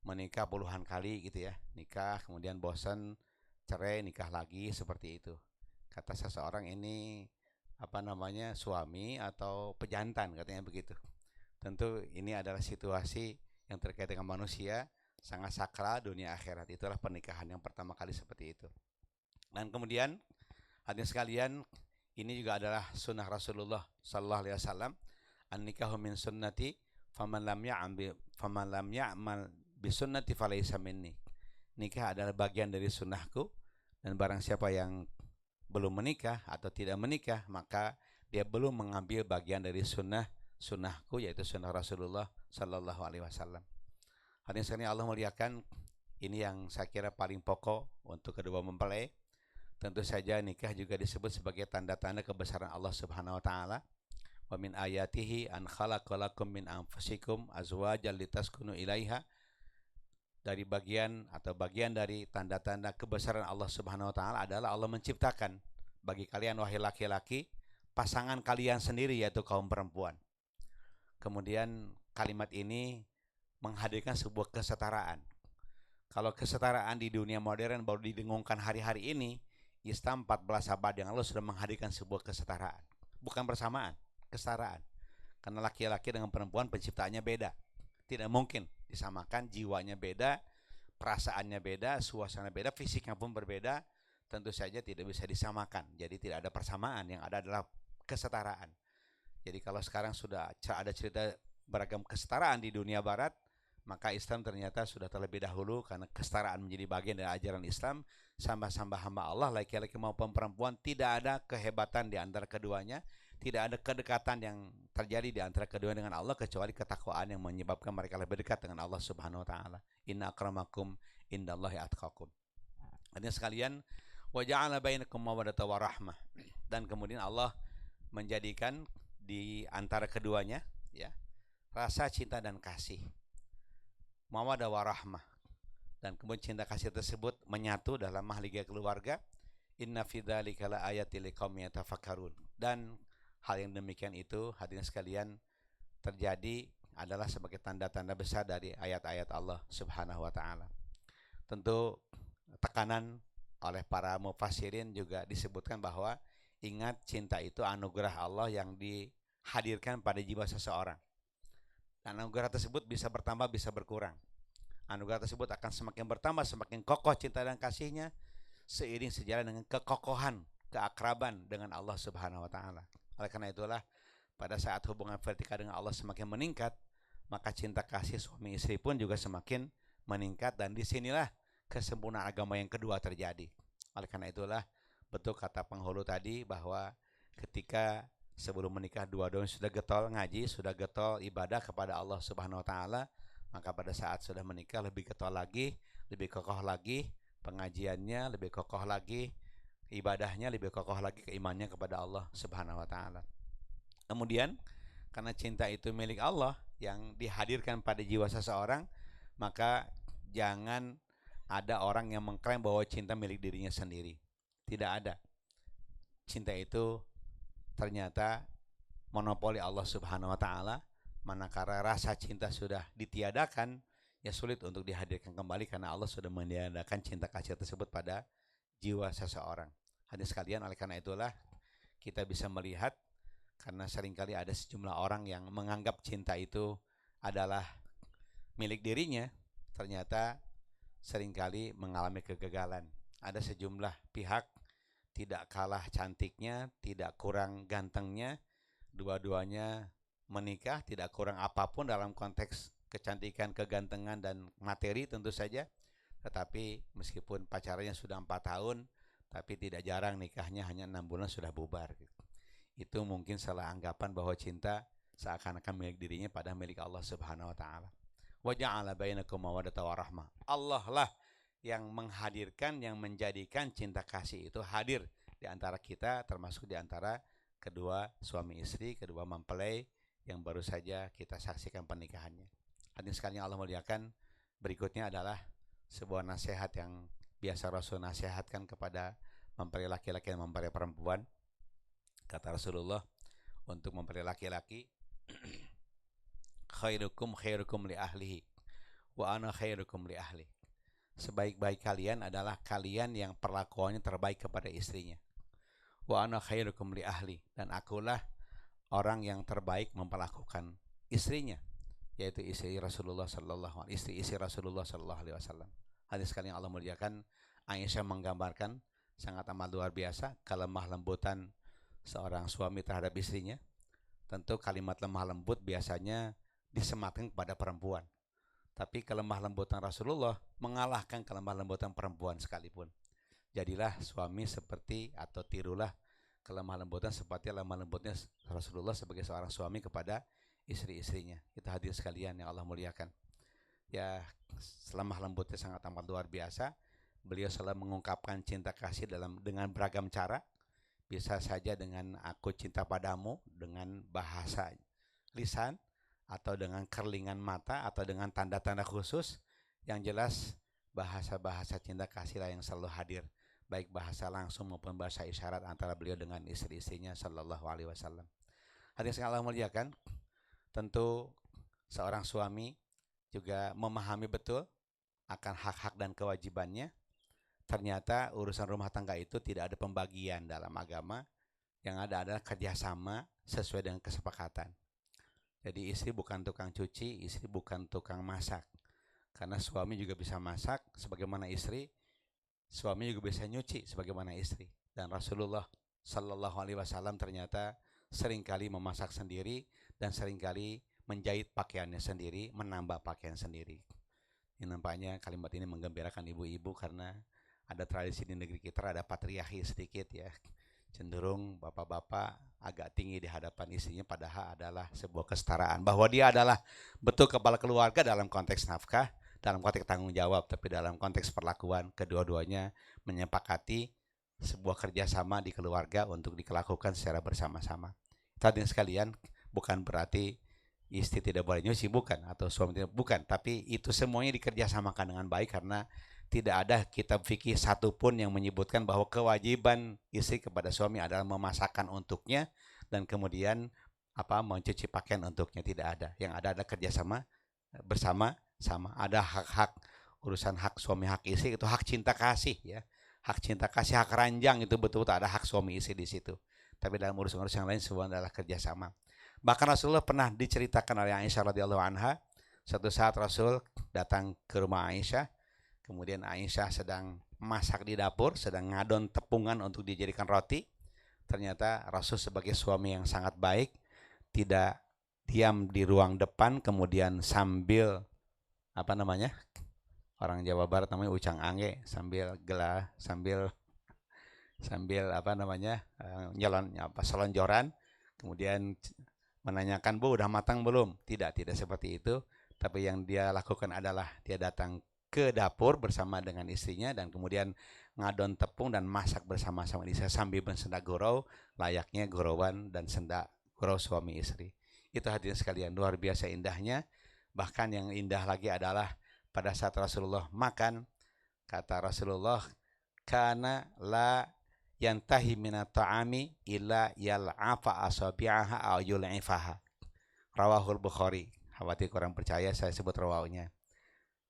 menikah puluhan kali gitu ya, nikah kemudian bosan, cerai, nikah lagi, seperti itu. Kata seseorang ini suami atau pejantan, katanya begitu. Tentu ini adalah situasi yang terkait dengan manusia, sangat sakral dunia akhirat. Itulah pernikahan yang pertama kali seperti itu. Dan kemudian hadirin sekalian, ini juga adalah sunnah Rasulullah sallallahu alaihi wasallam. An-nikahu min sunnati faman lam ya'mal bi sunnati falaysa minni. Nikah adalah bagian dari sunnahku, dan barang siapa yang belum menikah atau tidak menikah, maka dia belum mengambil bagian dari sunnahku, yaitu sunnah Rasulullah sallallahu alaihi wasallam. Hadirin sekalian Allah muliakan, ini yang saya kira paling pokok untuk kedua mempelai. Tentu saja nikah juga disebut sebagai tanda-tanda kebesaran Allah Subhanahu wa taala. Wa min ayatihi an khalaqalakum min anfusikum azwajan litaskunu ilaiha. dari bagian dari tanda-tanda kebesaran Allah Subhanahu wa taala adalah Allah menciptakan bagi kalian wahai laki-laki pasangan kalian sendiri yaitu kaum perempuan. Kemudian kalimat ini menghadirkan sebuah kesetaraan. Kalau kesetaraan di dunia modern baru didengungkan hari-hari ini, Islam 14 abad yang lalu sudah menghadirkan sebuah kesetaraan. Bukan persamaan, kesetaraan. Karena laki-laki dengan perempuan penciptaannya beda. Tidak mungkin disamakan, jiwanya beda, perasaannya beda, suasana beda, fisiknya pun berbeda, tentu saja tidak bisa disamakan. Jadi tidak ada persamaan, yang ada adalah kesetaraan. Jadi kalau sekarang sudah ada cerita beragam kesetaraan di dunia barat, maka Islam ternyata sudah terlebih dahulu karena kesetaraan menjadi bagian dari ajaran Islam. Sama-sama hamba Allah, laki-laki maupun perempuan, tidak ada kehebatan di antara keduanya, tidak ada kedekatan yang terjadi di antara keduanya dengan Allah kecuali ketakwaan yang menyebabkan mereka lebih dekat dengan Allah Subhanahu wa taala. Inna akramakum indallahi atqakum. Artinya sekalian, wa ja'ala bainakum mawaddatan wa rahmah. Dan kemudian Allah menjadikan di antara keduanya ya rasa cinta dan kasih. Mawaddah wa rahmah. Dan kemudian cinta kasih tersebut menyatu dalam mahligai keluarga. Inna fi dzalika laayatil liqaumin yatafakkarun. Dan hal yang demikian itu hadirin sekalian terjadi adalah sebagai tanda-tanda besar dari ayat-ayat Allah Subhanahu wa taala. Tentu tekanan oleh para mufassirin juga disebutkan bahwa ingat cinta itu anugerah Allah yang dihadirkan pada jiwa seseorang. Dan anugerah tersebut bisa bertambah, bisa berkurang. Anugerah tersebut akan semakin bertambah, semakin kokoh cinta dan kasihnya seiring sejalan dengan kekokohan, keakraban dengan Allah Subhanahu wa taala. Oleh karena itulah pada saat hubungan vertikal dengan Allah semakin meningkat, maka cinta kasih suami istri pun juga semakin meningkat, dan disinilah kesempurnaan agama yang kedua terjadi. Oleh karena itulah betul kata penghulu tadi bahwa ketika sebelum menikah dua-duanya sudah getol ngaji, sudah getol ibadah kepada Allah Subhanahu wa taala, maka pada saat sudah menikah lebih getol lagi, lebih kokoh lagi pengajiannya, lebih kokoh lagi ibadahnya, lebih kokoh lagi keimanannya kepada Allah Subhanahu wa taala. Kemudian karena cinta itu milik Allah yang dihadirkan pada jiwa seseorang, maka jangan ada orang yang mengklaim bahwa cinta milik dirinya sendiri. Tidak ada. Cinta itu ternyata monopoli Allah Subhanahu wa taala. Manakala rasa cinta sudah ditiadakan, ya sulit untuk dihadirkan kembali karena Allah sudah meniadakan cinta kasih tersebut pada jiwa seseorang. Hadirin sekalian, oleh karena itulah kita bisa melihat, karena seringkali ada sejumlah orang yang menganggap cinta itu adalah milik dirinya, ternyata seringkali mengalami kegagalan. Ada sejumlah pihak tidak kalah cantiknya, tidak kurang gantengnya, dua-duanya menikah, tidak kurang apapun dalam konteks kecantikan, kegantengan, dan materi tentu saja. Tetapi meskipun pacarannya sudah 4 tahun, tapi tidak jarang nikahnya hanya 6 bulan sudah bubar. Itu mungkin salah anggapan bahwa cinta seakan-akan milik dirinya, padahal milik Allah Subhanahu wa taala. Wa ja'ala bainakum mawaddatan wa rahmah. Allah lah yang menghadirkan, yang menjadikan cinta kasih itu hadir di antara kita, termasuk di antara kedua suami istri, kedua mempelai yang baru saja kita saksikan pernikahannya. Hadirin sekalian Allah muliakan, berikutnya adalah sebuah nasihat yang biasa Rasul nasihatkan kepada mempelai laki-laki dan mempelai perempuan. Kata Rasulullah untuk mempelai laki-laki, khairukum li ahlihi wa ana khairukum li ahli. Sebaik-baik kalian adalah kalian yang perlakuannya terbaik kepada istrinya. Wa ana khairukum li ahli, dan akulah orang yang terbaik memperlakukan istrinya, yaitu istri Rasulullah sallallahu alaihi wasallam. Hadis sekalian Allah muliakan, Aisyah menggambarkan sangat amat luar biasa kelemah lembutan seorang suami terhadap istrinya. Tentu kalimat lemah lembut biasanya disematkan kepada perempuan, tapi kelemah lembutan Rasulullah mengalahkan kelemah lembutan perempuan sekalipun. Jadilah suami seperti, atau tirulah kelemah lembutan seperti lemah lembutnya Rasulullah sebagai seorang suami kepada istri-istrinya. Itu hadir sekalian yang Allah muliakan. Ya, lemah lembutnya sangat amat luar biasa. Beliau selalu mengungkapkan cinta kasih dengan beragam cara. Bisa saja dengan aku cinta padamu, dengan bahasa lisan, atau dengan kerlingan mata, atau dengan tanda-tanda khusus Yang jelas bahasa-bahasa cinta kasih lah yang selalu hadir, baik bahasa langsung maupun bahasa isyarat antara beliau dengan istri-istrinya sallallahu alaihi wasallam. Hadirin sekalian Allah muliakan, tentu seorang suami juga memahami betul akan hak-hak dan kewajibannya. Ternyata urusan rumah tangga itu tidak ada pembagian dalam agama, yang ada adalah kerjasama sesuai dengan kesepakatan. Jadi istri bukan tukang cuci, istri bukan tukang masak. Karena suami juga bisa masak sebagaimana istri, suami juga bisa nyuci sebagaimana istri. Dan Rasulullah Sallallahu Alaihi Wasallam ternyata seringkali memasak sendiri dan seringkali menjahit pakaiannya sendiri, menambah pakaian sendiri. Ini nampaknya kalimat ini menggembirakan ibu-ibu karena ada tradisi di negeri kita, ada patriarki sedikit ya. Cenderung bapak-bapak agak tinggi di hadapan istrinya, padahal adalah sebuah kesetaraan. Bahwa dia adalah betul kepala keluarga dalam konteks nafkah, dalam konteks tanggung jawab, tapi dalam konteks perlakuan kedua-duanya menyepakati sebuah kerjasama di keluarga untuk dilakukan secara bersama-sama. Tadi sekalian, bukan berarti istri tidak boleh nyuci, bukan, atau suami tidak, bukan, tapi itu semuanya dikerjasamakan dengan baik karena tidak ada kitab fikih satupun yang menyebutkan bahwa kewajiban istri kepada suami adalah memasakkan untuknya dan kemudian mencuci pakaian untuknya, tidak ada. Yang ada adalah kerjasama bersama-sama. Ada hak-hak, urusan hak suami hak istri itu hak cinta kasih ya, hak cinta kasih, hak ranjang itu betul-betul ada hak suami istri di situ. Tapi dalam urusan-urusan yang lain semua adalah kerjasama. Bahkan Rasulullah pernah diceritakan oleh Aisyah radhiyallahu anha, suatu saat Rasul datang ke rumah Aisyah. Kemudian Aisyah sedang masak di dapur, sedang ngadon tepungan untuk dijadikan roti. Ternyata Rasul sebagai suami yang sangat baik, tidak diam di ruang depan, kemudian sambil orang Jawa Barat namanya ucang angge, sambil selonjoran, kemudian menanyakan, Bu udah matang belum? Tidak seperti itu. Tapi yang dia lakukan adalah dia datang ke dapur bersama dengan istrinya dan kemudian ngadon tepung dan masak bersama-sama istri sambil bersendak gurau, layaknya gurauan dan sendak gurau suami istri. Itu hadirin sekalian, luar biasa indahnya. Bahkan yang indah lagi adalah pada saat Rasulullah makan, kata Rasulullah, kana la yantahi minat ta'ami illa yal'afa asabi'aha aw yul'ifaha. Rawahul Bukhari. Khawatir kurang percaya saya sebut rawahnya.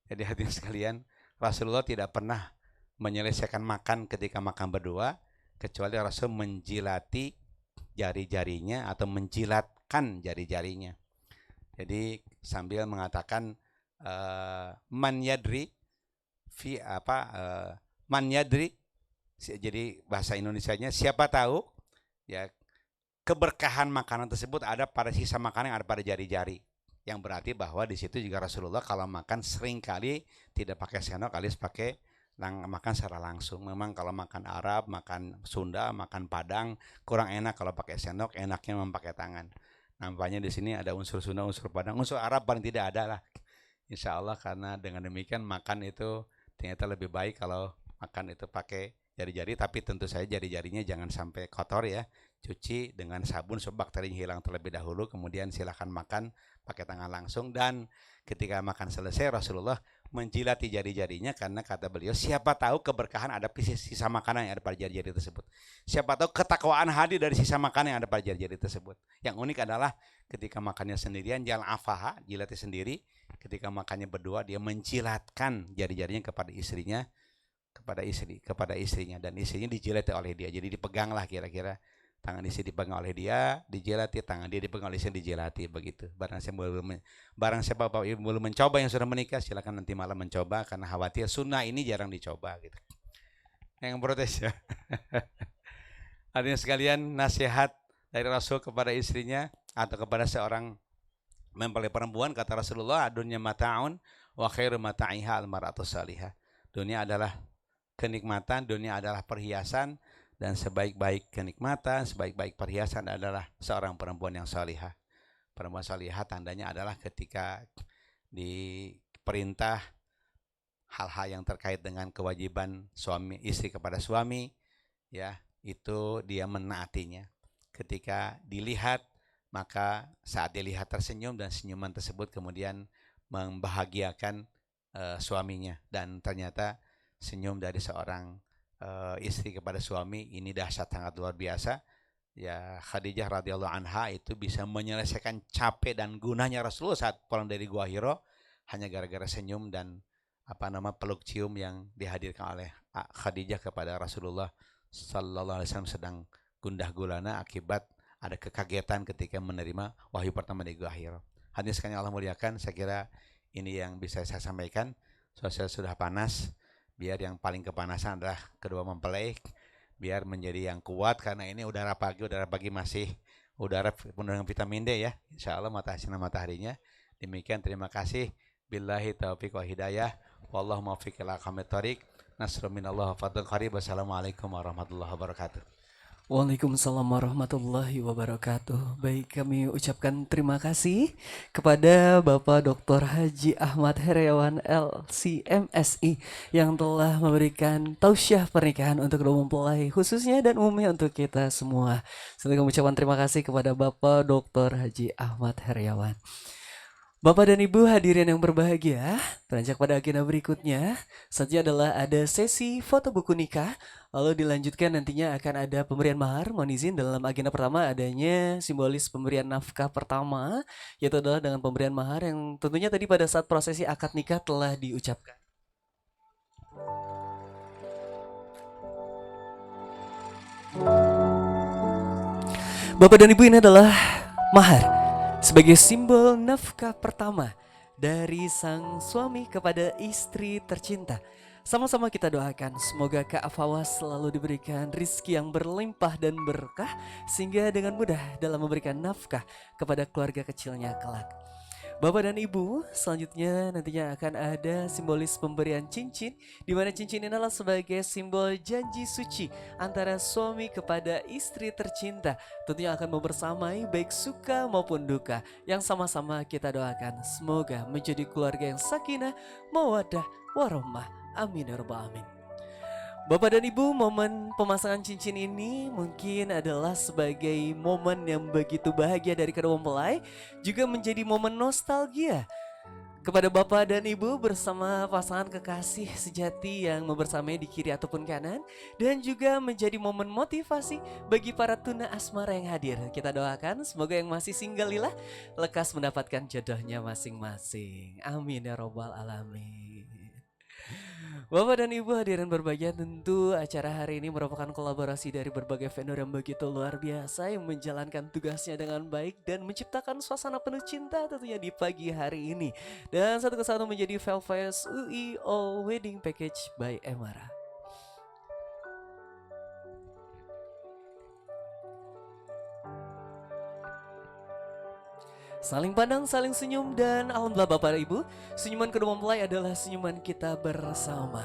Jadi hadirin sekalian, Rasulullah tidak pernah menyelesaikan makan ketika makan berdua, kecuali Rasul menjilati jari-jarinya atau menjilatkan jari-jarinya. Jadi sambil mengatakan man yadri, jadi bahasa Indonesianya siapa tahu ya keberkahan makanan tersebut ada pada sisa makanan yang ada pada jari-jari. Yang berarti bahwa di situ juga Rasulullah kalau makan seringkali tidak pakai sendok, alias pakai makan secara langsung. Memang kalau makan Arab, makan Sunda, makan Padang kurang enak kalau pakai sendok, enaknya memang pakai tangan. Nampaknya di sini ada unsur Sunda, unsur Padang, unsur Arab paling tidak ada lah. Insya Allah karena dengan demikian makan itu ternyata lebih baik kalau makan itu pakai jari-jari, tapi tentu saja jari-jarinya jangan sampai kotor ya. Cuci dengan sabun supaya bakterinya hilang terlebih dahulu, kemudian silakan makan pakai tangan langsung. Dan ketika makan selesai Rasulullah menjilati jari-jarinya karena kata beliau siapa tahu keberkahan ada sisa makanan yang ada pada jari-jari tersebut, siapa tahu ketakwaan hadir dari sisa makanan yang ada pada jari-jari tersebut. Yang unik adalah ketika makannya sendirian jalan afaha, jilati sendiri. Ketika makannya berdua dia menjilatkan jari-jarinya kepada istrinya, kepada istrinya, dan istrinya dijilati oleh dia. Jadi dipeganglah kira-kira tangan istri dipegang oleh dia, dijilati, tangan dia dipegang oleh istri, dijilati, begitu. Barang siapa Bapak Ibu belum mencoba yang sudah menikah, silakan nanti malam mencoba karena khawatir sunnah ini jarang dicoba gitu. Yang protes ya. Hadirin sekalian, nasihat dari Rasul kepada istrinya atau kepada seorang mempelai perempuan, kata Rasulullah, dunya mata'un wa khairu mata'iha al-mar'atu salihah. Dunia adalah kenikmatan, dunia adalah perhiasan, dan sebaik-baik kenikmatan, sebaik-baik perhiasan adalah seorang perempuan yang salihah. Perempuan salihah tandanya adalah ketika diperintah hal-hal yang terkait dengan kewajiban suami istri kepada suami, ya itu dia menaatinya. Ketika dilihat, maka saat dilihat tersenyum dan senyuman tersebut kemudian membahagiakan suaminya, dan ternyata senyum dari seorang istri kepada suami ini dahsyat, sangat luar biasa. Ya, Khadijah radhiyallahu anha itu bisa menyelesaikan capek dan gunanya Rasulullah saat pulang dari Gua Hiro hanya gara-gara senyum dan peluk cium yang dihadirkan oleh Khadijah kepada Rasulullah sallallahu alaihi wasallam sedang gundah gulana akibat ada kekagetan ketika menerima wahyu pertama dari Gua Hiro. Hadirin sekalian Allah muliakan, saya kira ini yang bisa saya sampaikan. Sosial sudah panas, biar yang paling kepanasan adalah kedua mempelai, biar menjadi yang kuat karena ini udara pagi masih udara penuh dengan vitamin D ya. Insya Allah sinar mataharinya. Demikian, terima kasih. Billahi taufiq wa hidayah. Wallahu muwaffiq ila aqwamit thoriq. Nasrun minallah wa fadlun qarib. Wassalamualaikum warahmatullahi wabarakatuh. Waalaikumsalam warahmatullahi wabarakatuh. Baik, kami ucapkan terima kasih kepada Bapak Dr. Haji Ahmad Heriawan LCMSI yang telah memberikan tausiah pernikahan untuk kedua mempelai khususnya dan umumnya untuk kita semua. Saya mengucapkan terima kasih kepada Bapak Dr. Haji Ahmad Heriawan. Bapak dan Ibu hadirin yang berbahagia, beranjak pada agenda berikutnya. Selanjutnya adalah ada sesi foto buku nikah, lalu dilanjutkan nantinya akan ada pemberian mahar. Mohon izin, dalam agenda pertama adanya simbolis pemberian nafkah pertama, yaitu adalah dengan pemberian mahar yang tentunya tadi pada saat prosesi akad nikah telah diucapkan. Bapak dan Ibu, ini adalah mahar sebagai simbol nafkah pertama dari sang suami kepada istri tercinta. Sama-sama kita doakan semoga Kak Afawas selalu diberikan rizki yang berlimpah dan berkah sehingga dengan mudah dalam memberikan nafkah kepada keluarga kecilnya kelak. Bapak dan Ibu, selanjutnya nantinya akan ada simbolis pemberian cincin, di mana cincin ini adalah sebagai simbol janji suci antara suami kepada istri tercinta. Tentunya akan membersamai baik suka maupun duka, yang sama-sama kita doakan semoga menjadi keluarga yang sakinah, mawaddah, warahmah. Amin ya rabbal alamin. Bapak dan Ibu, momen pemasangan cincin ini mungkin adalah sebagai momen yang begitu bahagia dari kedua mempelai, juga menjadi momen nostalgia kepada Bapak dan Ibu bersama pasangan kekasih sejati yang membersamai di kiri ataupun kanan, dan juga menjadi momen motivasi bagi para tuna asmara yang hadir. Kita doakan semoga yang masih singgalilah lekas mendapatkan jodohnya masing-masing. Amin ya rabbal alamin. Bapak dan Ibu hadirin berbahagia, tentu acara hari ini merupakan kolaborasi dari berbagai vendor yang begitu luar biasa yang menjalankan tugasnya dengan baik dan menciptakan suasana penuh cinta tentunya di pagi hari ini. Dan satu kesatu menjadi Velves UI All Wedding Package by Emara. Saling pandang, saling senyum, dan alhamdulillah Bapak dan Ibu, senyuman kedua mempelai adalah senyuman kita bersama.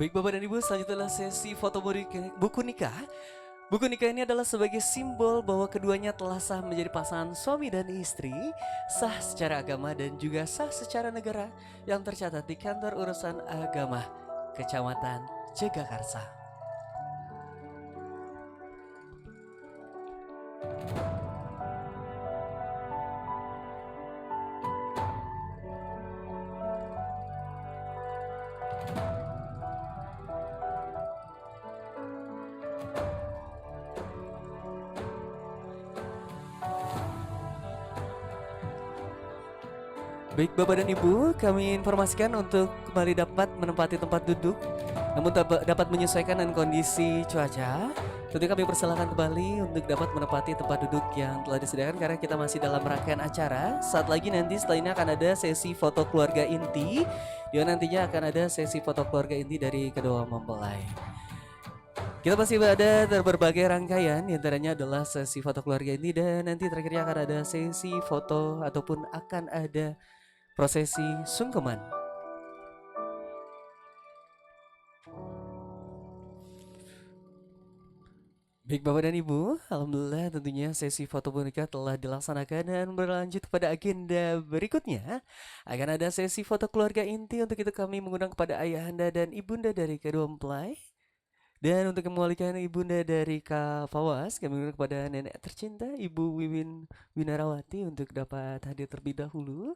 Baik Bapak dan Ibu, selanjutnya adalah sesi foto buku nikah. Buku nikah ini adalah sebagai simbol bahwa keduanya telah sah menjadi pasangan suami dan istri, sah secara agama dan juga sah secara negara yang tercatat di Kantor Urusan Agama Kecamatan Jagakarsa. Baik Bapak dan Ibu, kami informasikan untuk kembali dapat menempati tempat duduk, namun dapat menyesuaikan dengan kondisi cuaca. Tentu kami persilakan kembali untuk dapat menempati tempat duduk yang telah disediakan karena kita masih dalam rangkaian acara. Saat lagi nanti setelah ini akan ada sesi foto keluarga inti, di mana nantinya akan ada sesi foto keluarga inti dari kedua mempelai. Kita masih ada berbagai rangkaian, diantaranya adalah sesi foto keluarga inti dan nanti terakhirnya akan ada sesi foto ataupun akan ada prosesi sungkeman. Baik Bapak dan Ibu, alhamdulillah tentunya sesi foto pernikahan telah dilaksanakan dan berlanjut kepada agenda berikutnya. Akan ada sesi foto keluarga inti, untuk itu kami mengundang kepada ayahanda dan ibunda dari kedua mempelai. Dan untuk memulihkan ibunda dari Kak Fawas, kami mengundang kepada nenek tercinta Ibu Wiwin Winarawati untuk dapat hadir terlebih dahulu.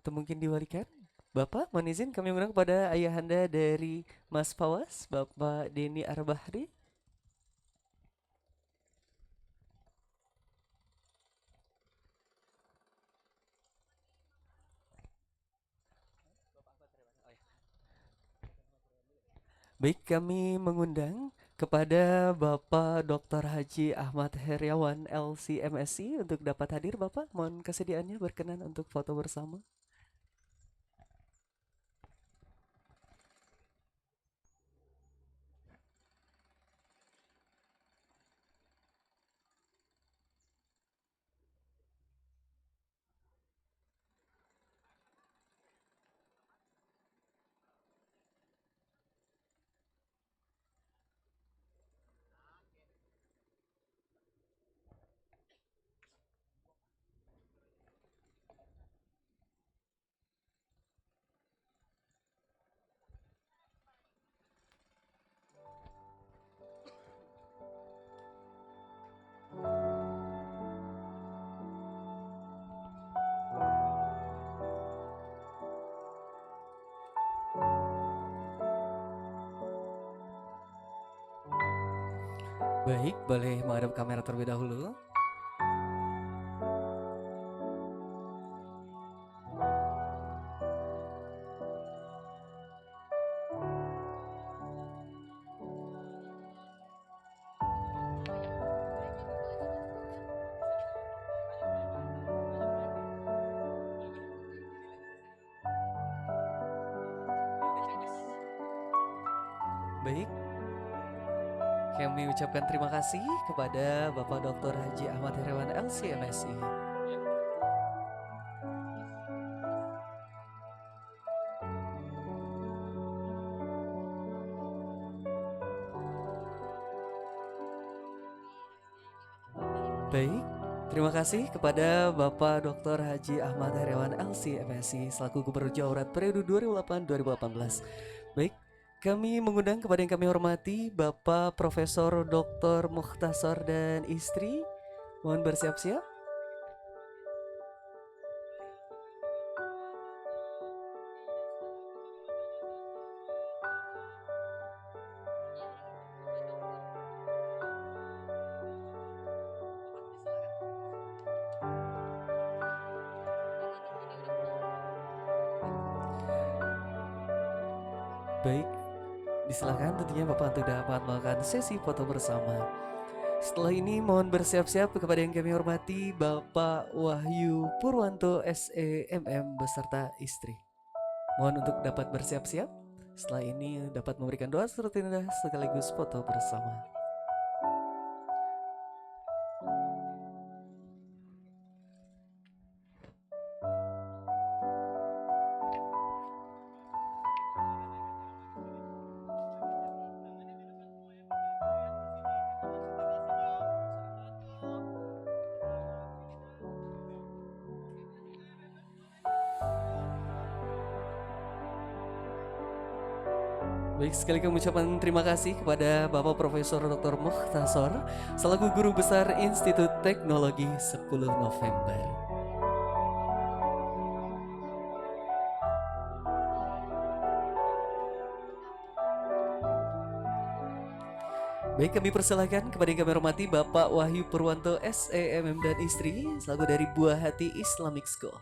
Atau mungkin diwalikan? Bapak, mohon izin kami mengundang kepada ayahanda dari Mas Fawas, Bapak Denny Arbahri. Baik, kami mengundang kepada Bapak Dr. Haji Ahmad Heriawan LCMSI untuk dapat hadir. Bapak, mohon kesediaannya berkenan untuk foto bersama. Baik, boleh menghadap kamera terlebih dahulu. Baik, kami ucapkan terima kasih kepada Bapak Dr. Haji Ahmad Heriawan LCMSI. Baik, terima kasih kepada Bapak Dr. Haji Ahmad Heriawan LCMSI selaku Gubernur Jawa Barat periode 2008-2018. Baik, kami mengundang kepada yang kami hormati Bapak Profesor Dr. Mukhtasar dan istri. Mohon bersiap-siap. Baik, disilakan tentunya Bapak untuk dapat melakukan sesi foto bersama. Setelah ini mohon bersiap-siap kepada yang kami hormati Bapak Wahyu Purwanto SEMM beserta istri. Mohon untuk dapat bersiap-siap. Setelah ini dapat memberikan doa serta indah sekaligus foto bersama. Baik, sekali kami ucapkan terima kasih kepada Bapak Profesor Dr. Mukhtasar selaku Guru Besar Institut Teknologi 10 November. Baik, kami persilahkan kepada yang kami hormati Bapak Wahyu Purwanto SEMM dan istri selaku dari Buah Hati Islamic School.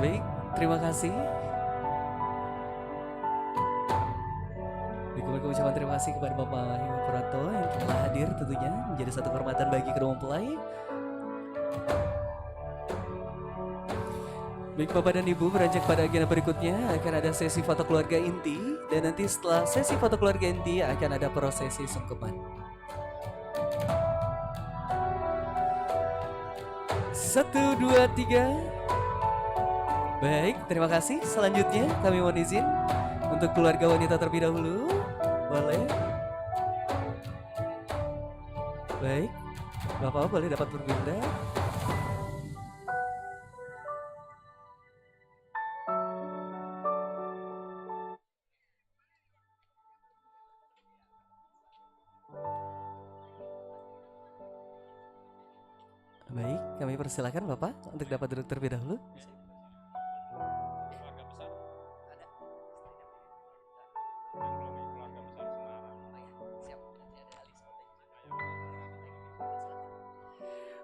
Baik, terima kasih. Baik, ucapan terima kasih kepada Bapak Wahyu Purwanto yang telah hadir tentunya menjadi satu kehormatan bagi kedua mempelai. Baik Bapak dan Ibu, beranjak pada agenda berikutnya akan ada sesi foto keluarga inti dan nanti setelah sesi foto keluarga inti akan ada prosesi sungkeman. 1, 2, 3. Baik, terima kasih. Selanjutnya kami mohon izin untuk keluarga wanita terlebih dahulu. Boleh. Baik, Bapak boleh dapat berpindah. Baik, kami persilakan Bapak untuk dapat duduk terlebih dahulu.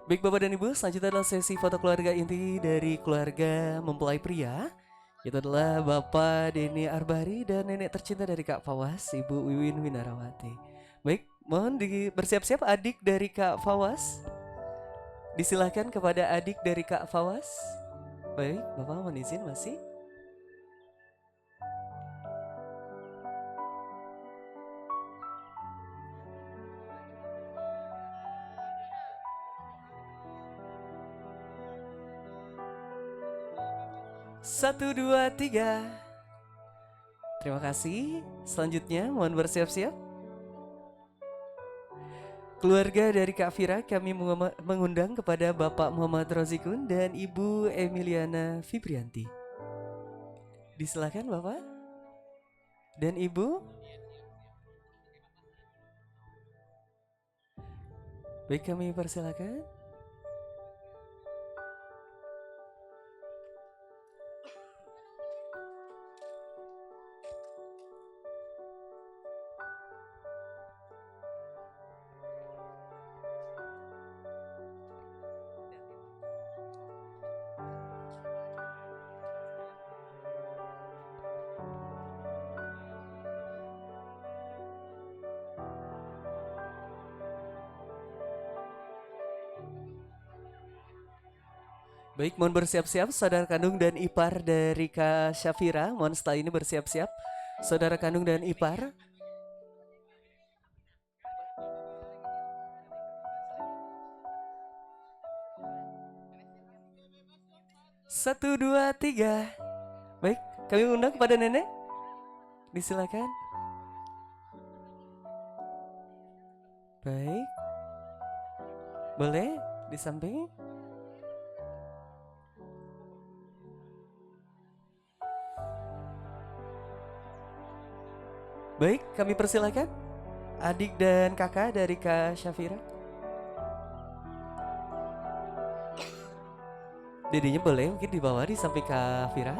Baik Bapak dan Ibu, selanjutnya adalah sesi foto keluarga inti dari keluarga mempelai pria. Itu adalah Bapak Denny Arbari dan nenek tercinta dari Kak Fawas, Ibu Wiwin Winarawati. Baik, mohon bersiap-siap adik dari Kak Fawas. Disilahkan kepada adik dari Kak Fawas. Baik, Bapak mohon izin masih. Satu, dua, tiga. Terima kasih. Selanjutnya mohon bersiap-siap. Keluarga dari Kak Fira kami mengundang kepada Bapak Muhammad Rozikun dan Ibu Emiliana Fibrianti. Disilakan Bapak dan Ibu. Baik, kami persilakan. Baik, mohon bersiap-siap saudara kandung dan ipar dari Kak Syafira. Mohon setelah ini bersiap-siap saudara kandung dan ipar. Satu, dua, tiga. Baik, kami undang kepada nenek. Disilakan. Baik. Boleh di samping. Baik, kami persilakan adik dan kakak dari Kak Syafira. Dedenya boleh mungkin dibawa di samping Kak Fira.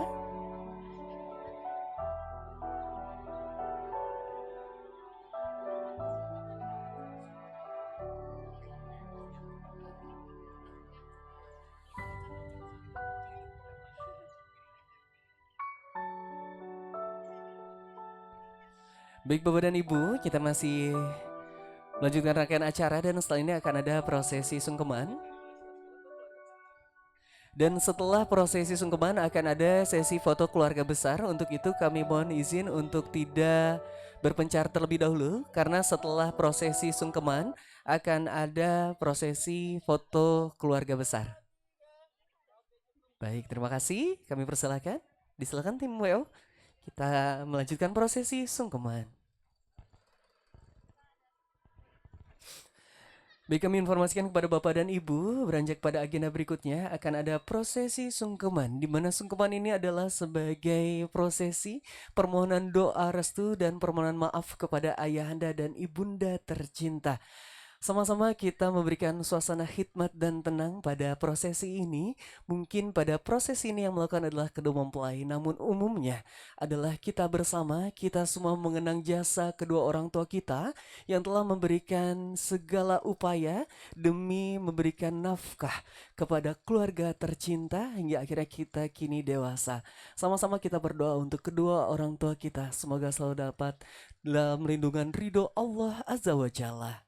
Baik Bapak dan Ibu, kita masih melanjutkan rangkaian acara dan setelah ini akan ada prosesi sungkeman. Dan setelah prosesi sungkeman akan ada sesi foto keluarga besar. Untuk itu kami mohon izin untuk tidak berpencar terlebih dahulu, karena setelah prosesi sungkeman akan ada prosesi foto keluarga besar. Baik, terima kasih. Kami persilakan. Disilakan tim WO. Kita melanjutkan prosesi sungkeman. Baik, kami informasikan kepada Bapak dan Ibu, beranjak pada agenda berikutnya akan ada prosesi sungkeman, di mana sungkeman ini adalah sebagai prosesi permohonan doa restu dan permohonan maaf kepada ayahanda dan ibunda tercinta. Sama-sama kita memberikan suasana khidmat dan tenang pada prosesi ini. Mungkin pada prosesi ini yang melakukan adalah kedua mempelai, namun umumnya adalah kita bersama, kita semua mengenang jasa kedua orang tua kita yang telah memberikan segala upaya demi memberikan nafkah kepada keluarga tercinta hingga akhirnya kita kini dewasa. Sama-sama kita berdoa untuk kedua orang tua kita, semoga selalu dapat dalam lindungan ridho Allah Azza wa Jalla.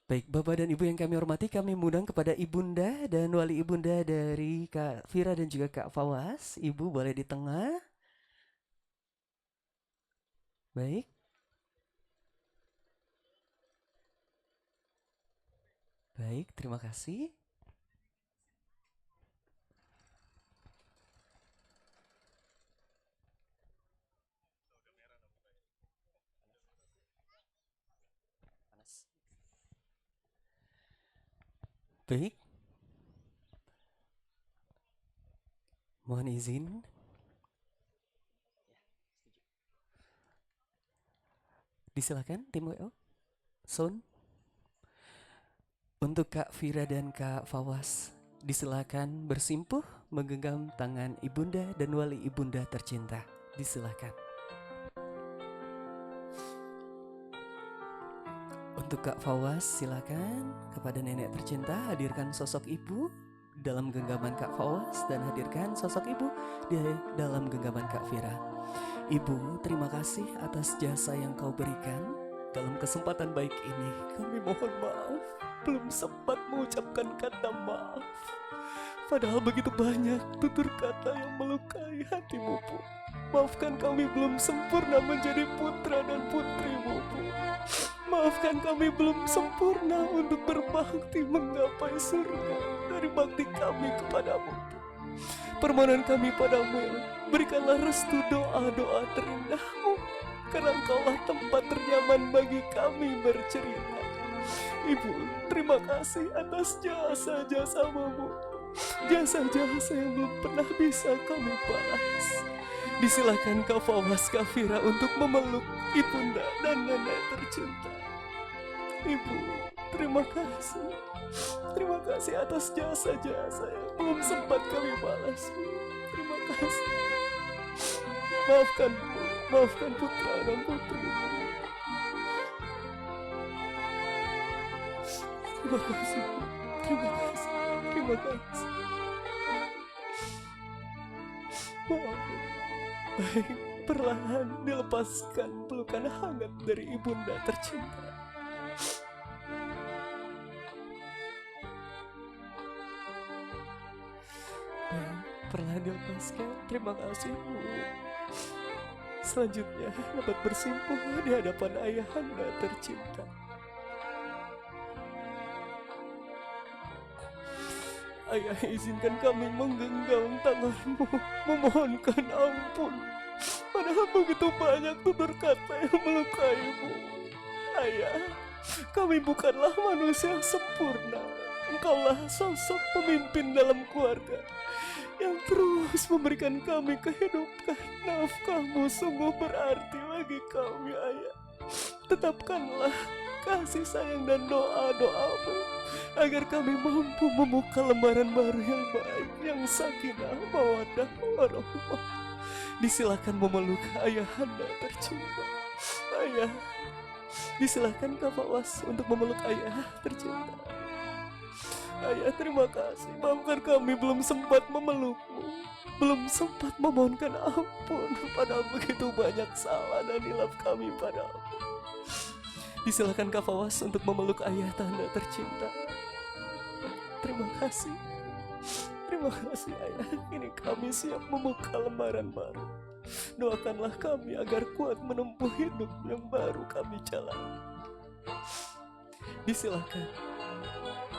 Baik, Bapak dan Ibu yang kami hormati, kami mengundang kepada Ibunda dan wali Ibunda dari Kak Fira dan juga Kak Fawas. Ibu boleh di tengah. Baik. Baik, terima kasih. Baik. Mohon izin. Disilakan tim WO. Sound. Untuk Kak Fira dan Kak Fawas, disilakan bersimpuh menggenggam tangan ibunda dan wali ibunda tercinta. Disilakan. Untuk Kak Fawas, silakan kepada nenek tercinta hadirkan sosok ibu dalam genggaman Kak Fawas dan hadirkan sosok ibu di dalam genggaman Kak Fira. Ibu, terima kasih atas jasa yang kau berikan. Dalam kesempatan baik ini, kami mohon maaf belum sempat mengucapkan kata maaf. Padahal begitu banyak tutur kata yang melukai hatimu, Bu. Maafkan kami belum sempurna menjadi putra dan putrimu, Bu. Maafkan kami belum sempurna untuk berbakti menggapai surga dari bakti kami kepadamu. Permohonan kami padamu, ya Allah, berikanlah restu doa-doa terindahmu, karena Engkaulah tempat ternyaman bagi kami bercerita. Ibu, terima kasih atas jasa-jasamu, Bu. Jasa-jasa yang belum pernah bisa kami balas. Disilakan Kak Fawas, Kak Fira untuk memeluk ibunda dan nenek tercinta. Ibu, terima kasih. Terima kasih atas jasa-jasa yang belum sempat kami balas, Bu. Terima kasih. Maafkan, Bu. Maafkan putra dan putri, Bu. Terima kasih, Bu. Terima kasih. Terima kasih. Maaf. Baik, perlahan dilepaskan pelukan hangat dari ibunda tercinta. Baik, perlahan dilepaskan. Terima kasih, Bu. Selanjutnya dapat bersimpuh di hadapan ayahanda tercinta. Ayah, izinkan kami menggenggam tanganmu, memohonkan ampun. Padahal begitu banyak tutur kata yang melukaimu. Ayah, kami bukanlah manusia yang sempurna. Engkaulah sosok pemimpin dalam keluarga yang terus memberikan kami kehidupan. Nafkahmu sungguh berarti bagi kami, Ayah. Tetapkanlah kasih sayang dan doa-doamu agar kami mampu membuka lembaran baru yang baik, yang sakinah, mawaddah, warahmah. Disilakan memeluk ayahanda tercinta. Ayah, disilakan Kak Fawas untuk memeluk ayah tercinta. Ayah, terima kasih. Maafkan kami belum sempat memelukmu, belum sempat memohonkan ampun. Padahal begitu banyak salah dan hilaf kami padamu. Disilakan Kak Fawas untuk memeluk ayah tanda tercinta. Terima kasih. Terima kasih, Ayah. Kini kami siap membuka lembaran baru. Doakanlah kami agar kuat menempuh hidup yang baru kami jalani. Disilakan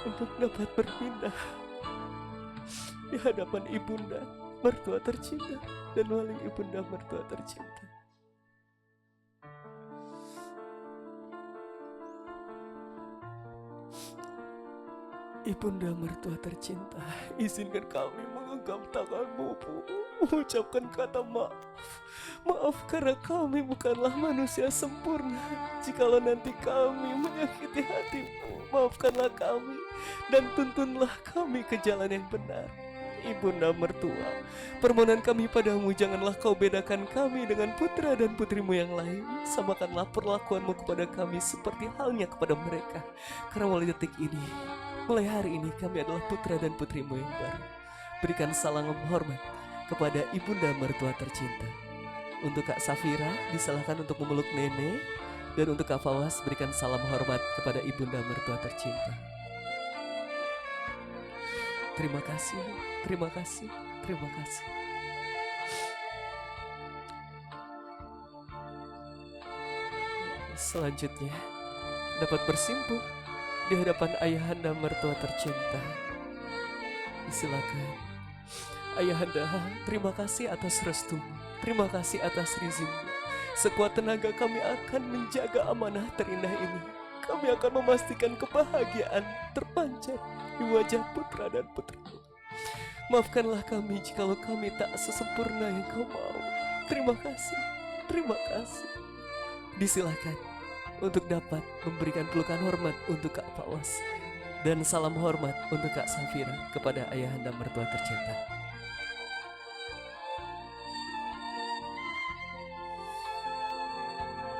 untuk dapat berpindah di hadapan ibunda mertua tercinta dan wali ibunda mertua tercinta. Ibunda mertua tercinta, izinkan kami menggenggam tanganmu, Bu, mengucapkan kata maaf. Maaf karena kami bukanlah manusia sempurna. Jikalau nanti kami menyakiti hatimu, maafkanlah kami dan tuntunlah kami ke jalan yang benar. Ibunda mertua, permohonan kami padamu, janganlah kau bedakan kami dengan putra dan putrimu yang lain. Samakanlah perlakuanmu kepada kami seperti halnya kepada mereka. Karena mulai detik ini, mulai hari ini kami adalah putra dan putrimu yang baru. Berikan salam hormat kepada ibunda mertua tercinta. Untuk Kak Safira disalahkan untuk memeluk nenek, dan untuk Kak Fawas berikan salam hormat kepada ibunda mertua tercinta. Terima kasih, terima kasih, terima kasih. Selanjutnya dapat bersimpuh di hadapan ayahanda mertua tercinta. Silakan. Ayahanda, terima kasih atas restumu, terima kasih atas rizkimu. Sekuat tenaga kami akan menjaga amanah terindah ini. Kami akan memastikan kebahagiaan terpancar di wajah putra dan putrimu. Maafkanlah kami jikalau kami tak sesempurna yang kau mau. Terima kasih, terima kasih. Disilakan untuk dapat memberikan pelukan hormat untuk Kak Fawas dan salam hormat untuk Kak Safira kepada ayahanda mertua tercinta.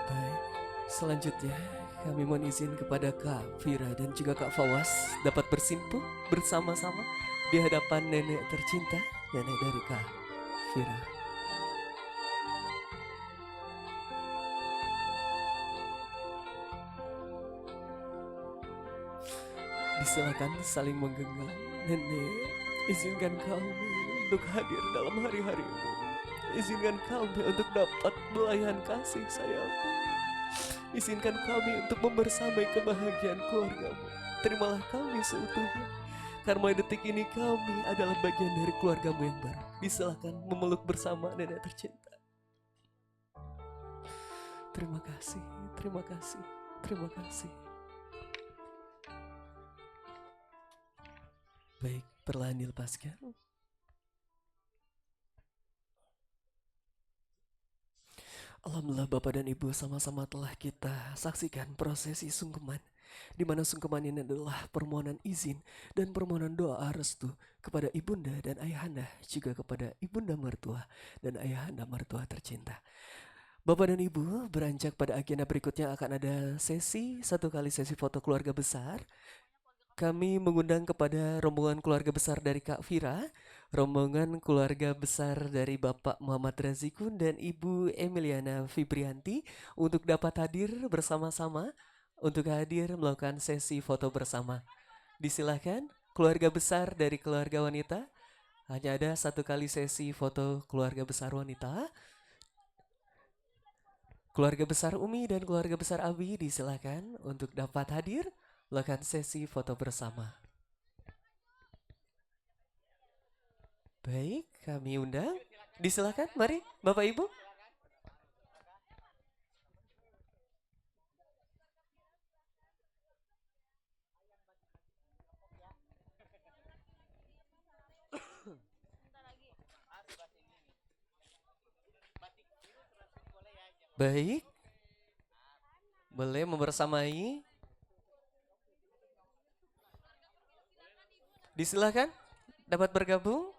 Baik, selanjutnya kami mohon izin kepada Kak Fira dan juga Kak Fawas dapat bersimpuh bersama-sama di hadapan nenek tercinta, nenek dari Kak Fira. Disilakan saling menggenggam. Nenek, izinkan kami untuk hadir dalam hari-harimu. Izinkan kami untuk dapat belayan kasih sayangmu. Izinkan kami untuk membersamai kebahagiaan keluargamu. Terimalah kami seutuhnya. Karena detik ini kami adalah bagian dari keluargamu yang baru. Disilakan memeluk bersama nenek tercinta. Terima kasih, terima kasih, terima kasih. Baik, perlahan dilepaskan. Alhamdulillah Bapak dan Ibu sama-sama telah kita saksikan prosesi sungkeman, di mana sungkeman ini adalah permohonan izin dan permohonan doa restu kepada ibunda dan ayahanda, juga kepada ibunda mertua dan ayahanda mertua tercinta. Bapak dan Ibu, beranjak pada agenda berikutnya akan ada satu kali sesi foto keluarga besar. Kami mengundang kepada rombongan keluarga besar dari Kak Fira, rombongan keluarga besar dari Bapak Muhammad Razikun dan Ibu Emiliana Fibrianti untuk dapat hadir bersama-sama untuk hadir melakukan sesi foto bersama. Disilahkan keluarga besar dari keluarga wanita, hanya ada satu kali sesi foto keluarga besar wanita. Keluarga besar Umi dan keluarga besar Abi disilahkan untuk dapat hadir melakukan sesi foto bersama. Baik, kami undang. Disilakan, mari Bapak Ibu. Baik, boleh membersamai. Disilakan dapat bergabung.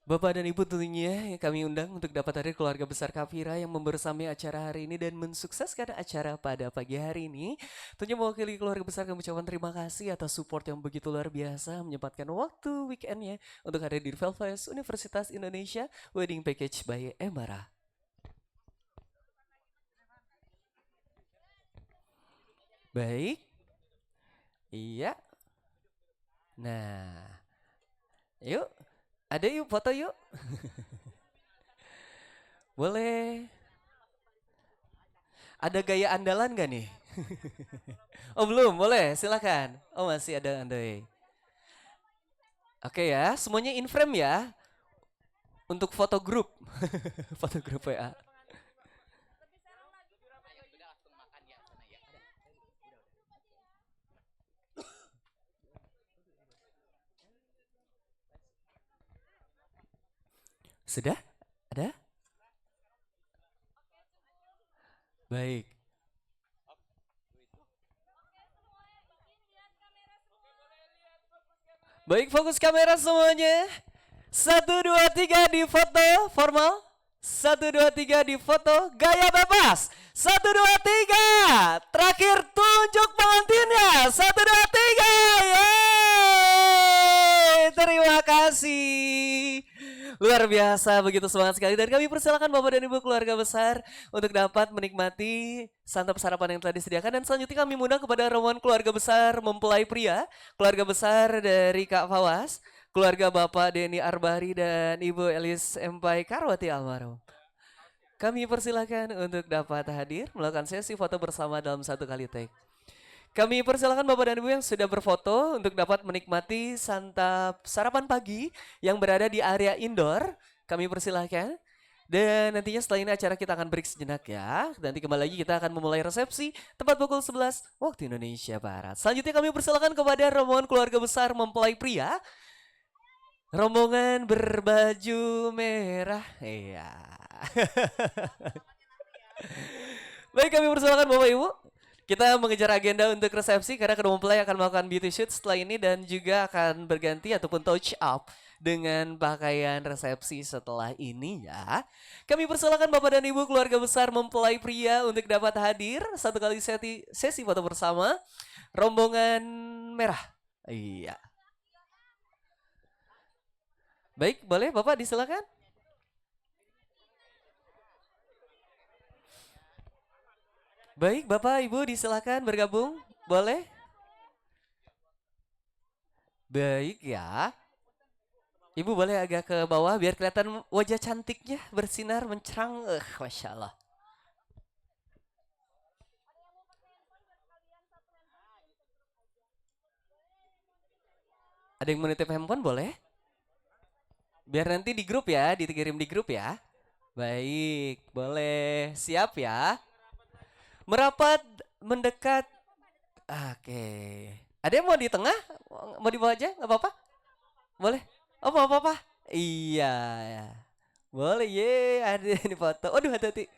Bapak dan Ibu tentunya kami undang untuk dapat hadir keluarga besar Kak Fira yang membersamai acara hari ini dan mensukseskan acara pada pagi hari ini. Tentunya mewakili keluarga besar kami ucapkan terima kasih atas support yang begitu luar biasa menyempatkan waktu weekendnya untuk hadir di Velves Universitas Indonesia Wedding Package by Emara. Baik. Iya. Nah, yuk, ada yuk foto yuk. Boleh. Ada gaya andalan gak nih? Oh belum, boleh, silakan. Oh masih ada andai. Oke ya, semuanya in frame ya. Untuk foto grup, foto grup WA. Sudah? Ada? Baik. Baik, fokus kamera semuanya. 1, 2, 3 di foto formal. 1, 2, 3 di foto gaya bebas. 1, 2, 3. Terakhir tunjuk pengantinnya. 1, 2, 3. Yeay! Terima kasih. Luar biasa, begitu semangat sekali. Dan kami persilakan Bapak dan Ibu keluarga besar untuk dapat menikmati santap sarapan yang telah disediakan. Dan selanjutnya kami mengundang kepada rombongan keluarga besar mempelai pria, keluarga besar dari Kak Fawas, keluarga Bapak Denny Arbari dan Ibu Elis Empai Karwati almarhum. Kami persilakan untuk dapat hadir melakukan sesi foto bersama dalam 1 kali take. Kami persilakan Bapak dan Ibu yang sudah berfoto untuk dapat menikmati santap sarapan pagi yang berada di area indoor. Kami persilakan. Dan nantinya setelah ini acara kita akan break sejenak ya. Nanti kembali lagi kita akan memulai resepsi tepat pukul 11 waktu Indonesia Barat. Selanjutnya kami persilakan kepada rombongan keluarga besar mempelai pria. Rombongan berbaju merah. Iya. Baik, kami persilakan Bapak Ibu. Kita mengejar agenda untuk resepsi karena kedua mempelai akan melakukan beauty shoot setelah ini dan juga akan berganti ataupun touch up dengan pakaian resepsi setelah ini ya. Kami persilakan Bapak dan Ibu keluarga besar mempelai pria untuk dapat hadir 1 kali sesi foto bersama rombongan merah. Iya. Baik, boleh Bapak disilakan. Baik, Bapak, Ibu disilakan bergabung. Boleh? Baik ya. Ibu boleh agak ke bawah biar kelihatan wajah cantiknya bersinar mencerang. Masya Allah. Ada yang mau nitip handphone boleh? Biar nanti di grup ya, dikirim di grup ya. Baik, boleh. Siap ya. Merapat, mendekat. Oke. Ada yang mau di tengah? Mau di bawah aja? Gak apa-apa? Boleh? Oh, mau apa-apa? Iya. Boleh, ye. Ada di foto. Aduh, hati-hati.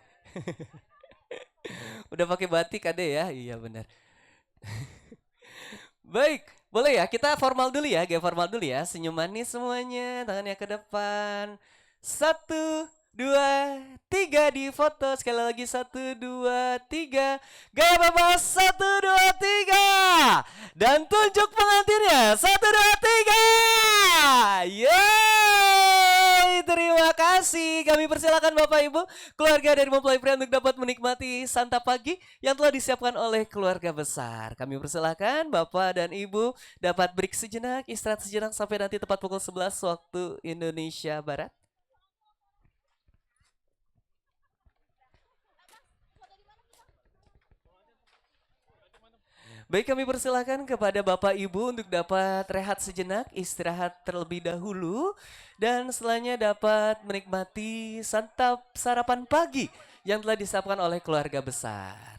Udah pakai batik ada ya? Iya, benar. Baik, boleh ya? Kita formal dulu ya, gaya formal dulu ya. Senyum manis semuanya, tangannya ke depan. 1, 2, 3 di foto. Sekali lagi 1, 2, 3. Gaya bebas 1, 2, 3. Dan tunjuk pengantinnya 1, 2, 3. Yeay, terima kasih. Kami persilakan Bapak Ibu keluarga dari mempelai pria untuk dapat menikmati santap pagi yang telah disiapkan oleh keluarga besar. Kami persilakan Bapak dan Ibu dapat break sejenak, istirahat sejenak sampai nanti tepat pukul 11 waktu Indonesia Barat. Baik, kami persilakan kepada Bapak Ibu untuk dapat rehat sejenak, istirahat terlebih dahulu, dan setelahnya dapat menikmati santap sarapan pagi yang telah disiapkan oleh keluarga besar.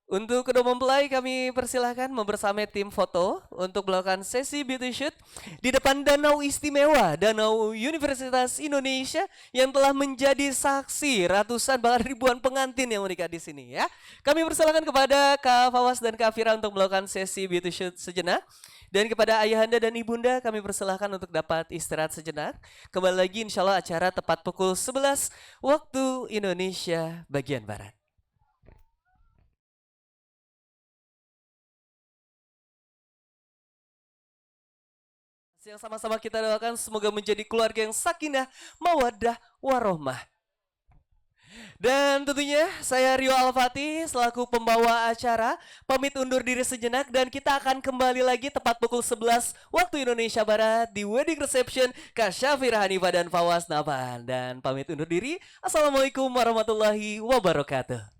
Untuk kedua mempelai kami persilahkan membersamai tim foto untuk melakukan sesi beauty shoot di depan Danau Istimewa, Danau Universitas Indonesia yang telah menjadi saksi ratusan bahkan ribuan pengantin yang menikah di sini ya. Kami persilahkan kepada Kak Fawas dan Kak Fira untuk melakukan sesi beauty shoot sejenak. Dan kepada ayahanda dan ibunda kami persilahkan untuk dapat istirahat sejenak. Kembali lagi insya Allah acara tepat pukul 11 waktu Indonesia bagian Barat. Yang sama-sama kita doakan semoga menjadi keluarga yang sakinah, mawaddah, warohmah. Dan tentunya saya Rio Al-Fatih selaku pembawa acara pamit undur diri sejenak dan kita akan kembali lagi tepat pukul 11 waktu Indonesia Barat di wedding reception Kak Syafira Hanifah dan Fawas Naban. Dan pamit undur diri. Assalamualaikum warahmatullahi wabarakatuh.